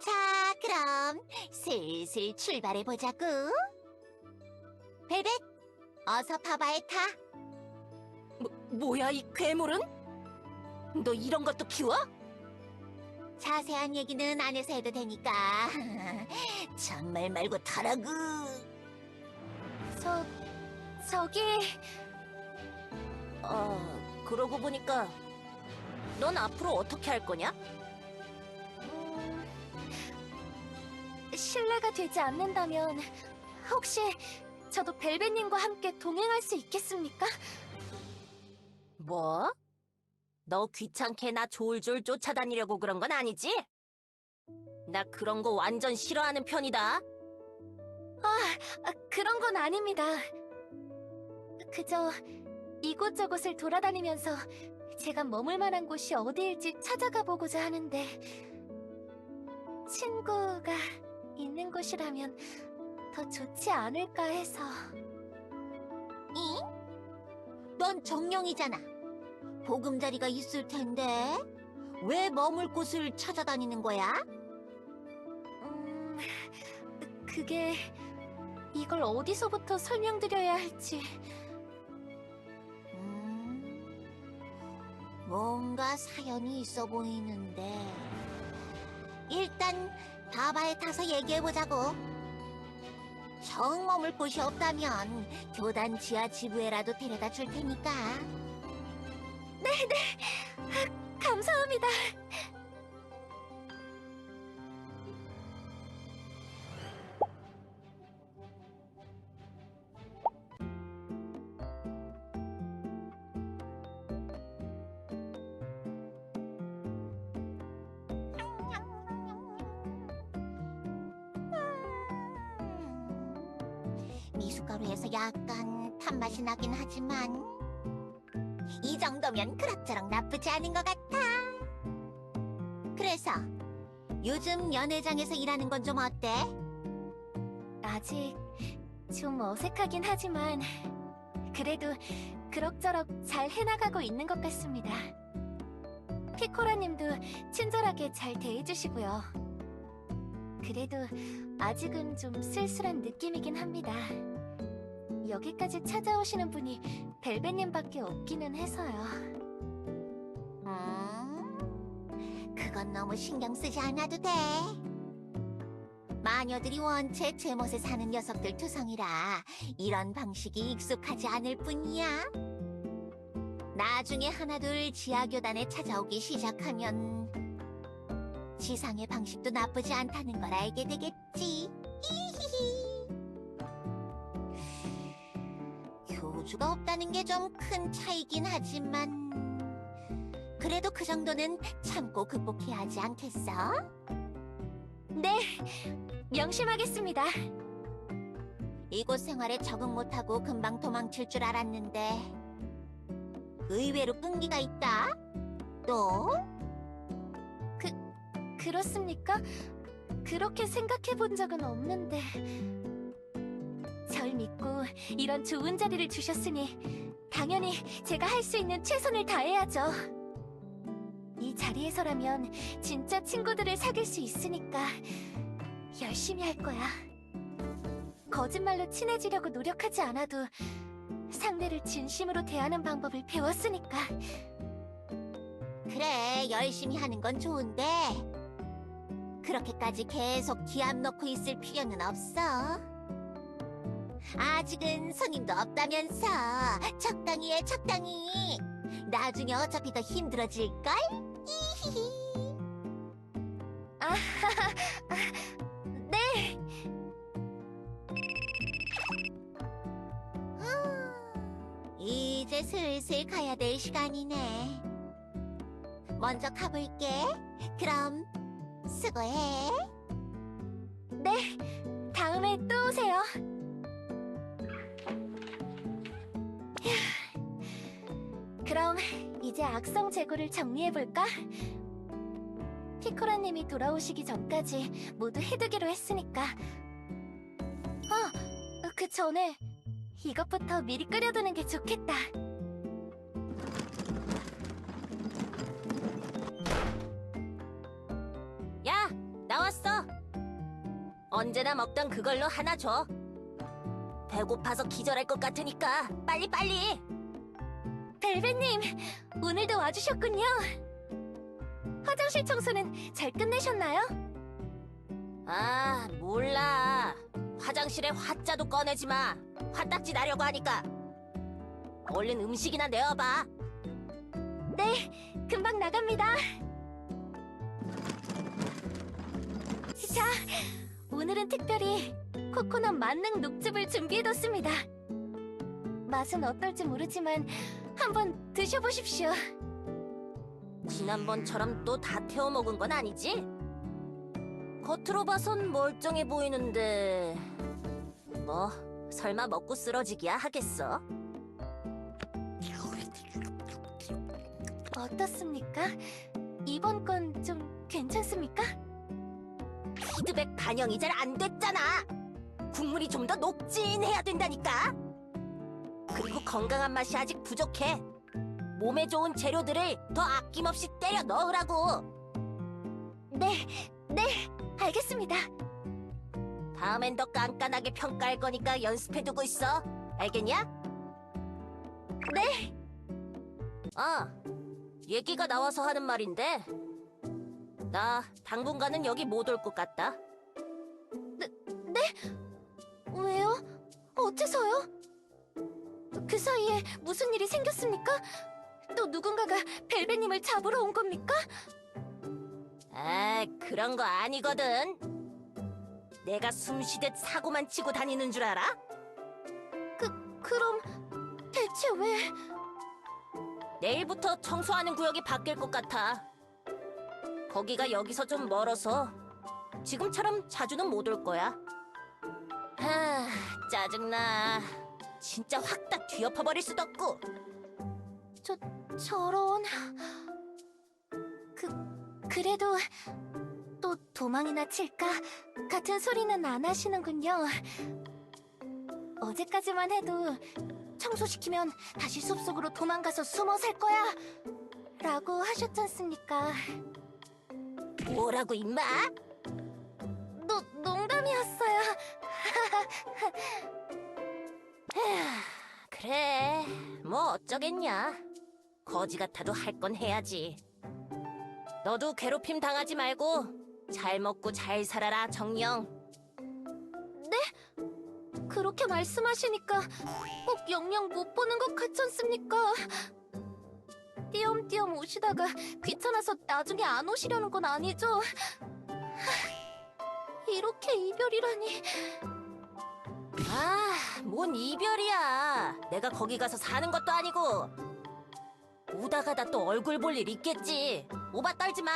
S2: 자, 그럼 슬슬 출발해보자고. 벨벳, 어서 바바에 타.
S4: 뭐야 이 괴물은? 너 이런 것도 키워?
S2: 자세한 얘기는 안에서 해도 되니까. 정말 말고 타라구.
S3: 저기...
S4: 그러고 보니까 넌 앞으로 어떻게 할 거냐?
S3: 실례가 되지 않는다면 혹시 저도 벨벳님과 함께 동행할 수 있겠습니까?
S4: 뭐? 너 귀찮게 나 졸졸 쫓아다니려고 그런 건 아니지? 나 그런 거 완전 싫어하는 편이다.
S3: 그런 건 아닙니다. 그저 이곳저곳을 돌아다니면서 제가 머물 만한 곳이 어디일지 찾아가 보고자 하는데 친구가 있는 곳이라면 더 좋지 않을까 해서.
S2: 넌 정령이잖아. 보금자리가 있을 텐데 왜 머물 곳을 찾아다니는 거야?
S3: 그게 이걸 어디서부터 설명드려야 할지.
S2: 뭔가 사연이 있어 보이는데 일단 다바에 타서 얘기해보자고. 정 머물 곳이 없다면 교단 지하 지부에라도 데려다 줄 테니까.
S3: 감사합니다.
S2: 미숫가루에서 약간 탄맛이 나긴 하지만 이 정도면 그럭저럭 나쁘지 않은 것 같아. 그래서 요즘 연회장에서 일하는 건 좀 어때?
S3: 아직 좀 어색하긴 하지만 그래도 그럭저럭 잘 해나가고 있는 것 같습니다. 피코라님도 친절하게 잘 대해주시고요. 그래도 아직은 좀 쓸쓸한 느낌이긴 합니다. 여기까지 찾아오시는 분이 벨벳님밖에 없기는 해서요.
S2: 그건 너무 신경 쓰지 않아도 돼. 마녀들이 원체 제멋에 사는 녀석들 투성이라 이런 방식이 익숙하지 않을 뿐이야. 나중에 하나둘 지하교단에 찾아오기 시작하면 지상의 방식도 나쁘지 않다는 걸 알게 되겠지. 히히히. 교주가 없다는 게 좀 큰 차이긴 하지만 그래도 그 정도는 참고 극복해야 하지 않겠어?
S3: 네, 명심하겠습니다.
S2: 이곳 생활에 적응 못하고 금방 도망칠 줄 알았는데 의외로 끈기가 있다. 또?
S3: 그렇습니까? 그렇게 생각해 본 적은 없는데. 절 믿고 이런 좋은 자리를 주셨으니 당연히 제가 할 수 있는 최선을 다해야죠. 이 자리에서라면 진짜 친구들을 사귈 수 있으니까 열심히 할 거야. 거짓말로 친해지려고 노력하지 않아도 상대를 진심으로 대하는 방법을 배웠으니까.
S2: 그래, 열심히 하는 건 좋은데 그렇게까지 계속 기합 넣고 있을 필요는 없어. 아직은 손님도 없다면서. 적당히 해, 적당히. 나중에 어차피 더 힘들어질걸? 이히히.
S3: 네!
S2: 이제 슬슬 가야 될 시간이네. 먼저 가볼게. 그럼 수고해.
S3: 네! 다음에 또 오세요. 그럼 이제 악성 재고를 정리해볼까? 피코라님이 돌아오시기 전까지 모두 해두기로 했으니까. 그 전에 이것부터 미리 끓여두는 게 좋겠다.
S4: 야, 나왔어. 언제나 먹던 그걸로 하나 줘. 배고파서 기절할 것 같으니까 빨리빨리.
S3: 벨벳님, 오늘도 와주셨군요. 화장실 청소는 잘 끝내셨나요?
S4: 아, 몰라. 화장실에 화자도 꺼내지 마. 화딱지 나려고 하니까. 얼른 음식이나 내어봐.
S3: 네, 금방 나갑니다. 자, 오늘은 특별히 코코넛 만능 녹즙을 준비해뒀습니다. 맛은 어떨지 모르지만 한번 드셔보십시오.
S4: 지난번처럼 또 다 태워 먹은 건 아니지? 겉으로 봐선 멀쩡해 보이는데 뭐 설마 먹고 쓰러지기야 하겠어?
S3: 어떻습니까? 이번 건 좀 괜찮습니까?
S4: 피드백 반영이 잘 안 됐잖아. 국물이 좀 더 녹진해야 된다니까. 그리고 건강한 맛이 아직 부족해. 몸에 좋은 재료들을 더 아낌없이 때려 넣으라고.
S3: 네, 알겠습니다.
S4: 다음엔 더 깐깐하게 평가할 거니까 연습해두고 있어. 알겠냐?
S3: 네.
S4: 얘기가 나와서 하는 말인데 나 당분간은 여기 못 올 것 같다.
S3: 왜요? 어째서요? 그 사이에 무슨 일이 생겼습니까? 또 누군가가 벨벳님을 잡으러 온 겁니까?
S4: 아, 그런 거 아니거든. 내가 숨쉬듯 사고만 치고 다니는 줄 알아?
S3: 그럼 대체 왜?
S4: 내일부터 청소하는 구역이 바뀔 것 같아. 거기가 여기서 좀 멀어서 지금처럼 자주는 못 올 거야. 하, 짜증나. 진짜 확 다 뒤엎어버릴 수도 없고.
S3: 저런... 그래도 또 도망이나 칠까 같은 소리는 안 하시는군요. 어제까지만 해도 청소시키면 다시 숲속으로 도망가서 숨어 살 거야 라고 하셨잖습니까?
S4: 뭐라고 임마?
S3: 농담이었어요.
S4: 그래, 뭐 어쩌겠냐. 거지 같아도 할 건 해야지. 너도 괴롭힘 당하지 말고 잘 먹고 잘 살아라, 정령.
S3: 그렇게 말씀하시니까 꼭 영영 못 보는 것 같지 않습니까? 띄엄띄엄 오시다가 귀찮아서 나중에 안 오시려는 건 아니죠? 이렇게 이별이라니.
S4: 뭔 이별이야. 내가 거기 가서 사는 것도 아니고. 오다 가다 또 얼굴 볼 일 있겠지. 오바 떨지 마.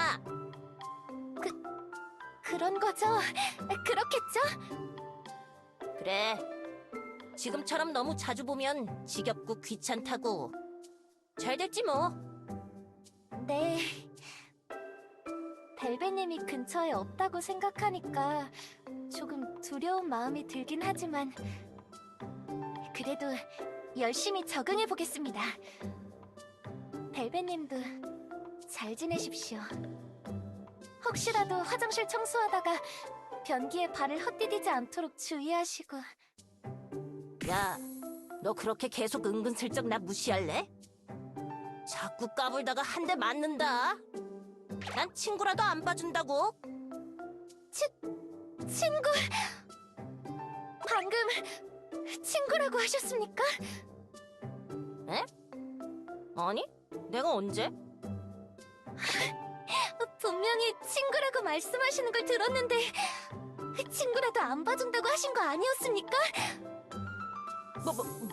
S3: 그런 거죠? 그렇겠죠?
S4: 그래. 지금처럼 너무 자주 보면 지겹고 귀찮다고. 잘 됐지 뭐.
S3: 네. 벨벳님이 근처에 없다고 생각하니까 조금 두려운 마음이 들긴 하지만 그래도 열심히 적응해 보겠습니다. 벨벳님도 잘 지내십시오. 혹시라도 화장실 청소하다가 변기에 발을 헛디디지 않도록 주의하시고.
S4: 야, 너 그렇게 계속 은근슬쩍 나 무시할래? 자꾸 까불다가 한 대 맞는다. 난 친구라도 안 봐준다고.
S3: 친구... 방금 친구라고 하셨습니까?
S4: 에? 아니, 내가 언제?
S3: 분명히 친구라고 말씀하시는 걸 들었는데 친구라도 안 봐준다고 하신 거 아니었습니까?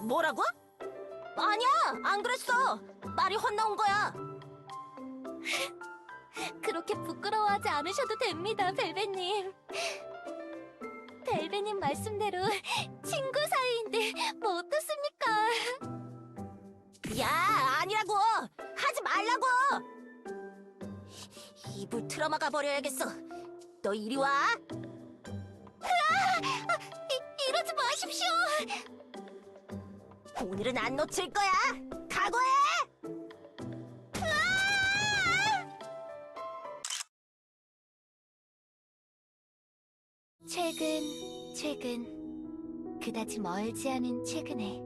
S4: 뭐라고? 아니야, 안 그랬어. 말이 헛나온 거야.
S3: 그렇게 부끄러워하지 않으셔도 됩니다, 벨벳님. 벨벳님 말씀대로 친구 사이인데 뭐 어떻습니까?
S4: 야, 아니라고. 하지 말라고. 입을 틀어막아 버려야겠어. 너 이리 와.
S3: 이러지 마십시오.
S4: 오늘은 안 놓칠 거야. 각오해.
S3: 최근 그다지 멀지 않은 최근에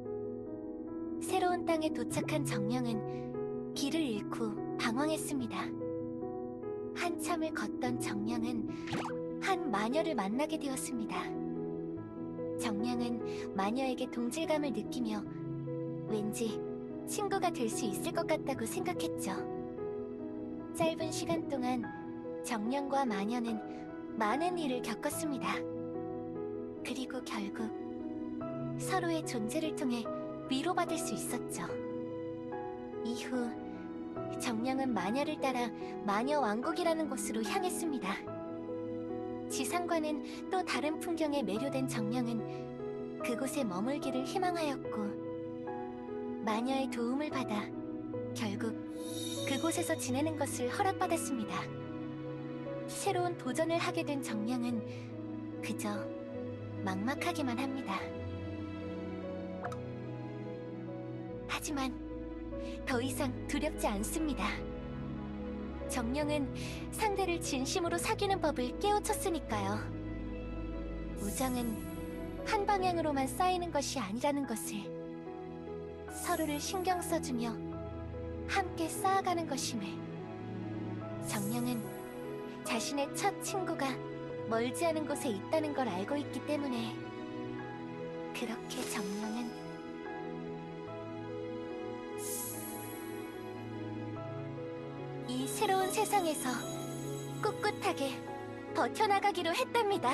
S1: 새로운 땅에 도착한 정령은 길을 잃고 방황했습니다. 한참을 걷던 정령은 한 마녀를 만나게 되었습니다. 정령은 마녀에게 동질감을 느끼며 왠지 친구가 될 수 있을 것 같다고 생각했죠. 짧은 시간 동안 정령과 마녀는 많은 일을 겪었습니다. 그리고 결국 서로의 존재를 통해 위로받을 수 있었죠. 이후 정령은 마녀를 따라 마녀 왕국이라는 곳으로 향했습니다. 지상과는 또 다른 풍경에 매료된 정령은 그곳에 머물기를 희망하였고 마녀의 도움을 받아 결국 그곳에서 지내는 것을 허락받았습니다. 새로운 도전을 하게 된 정령은 그저 막막하기만 합니다. 하지만 더 이상 두렵지 않습니다. 정령은 상대를 진심으로 사귀는 법을 깨우쳤으니까요. 우정은 한 방향으로만 쌓이는 것이 아니라는 것을, 서로를 신경 써주며 함께 쌓아가는 것임을. 정령은 자신의 첫 친구가 멀지 않은 곳에 있다는 걸 알고 있기 때문에 그렇게 정령은 이 새로운 세상에서 꿋꿋하게 버텨나가기로 했답니다.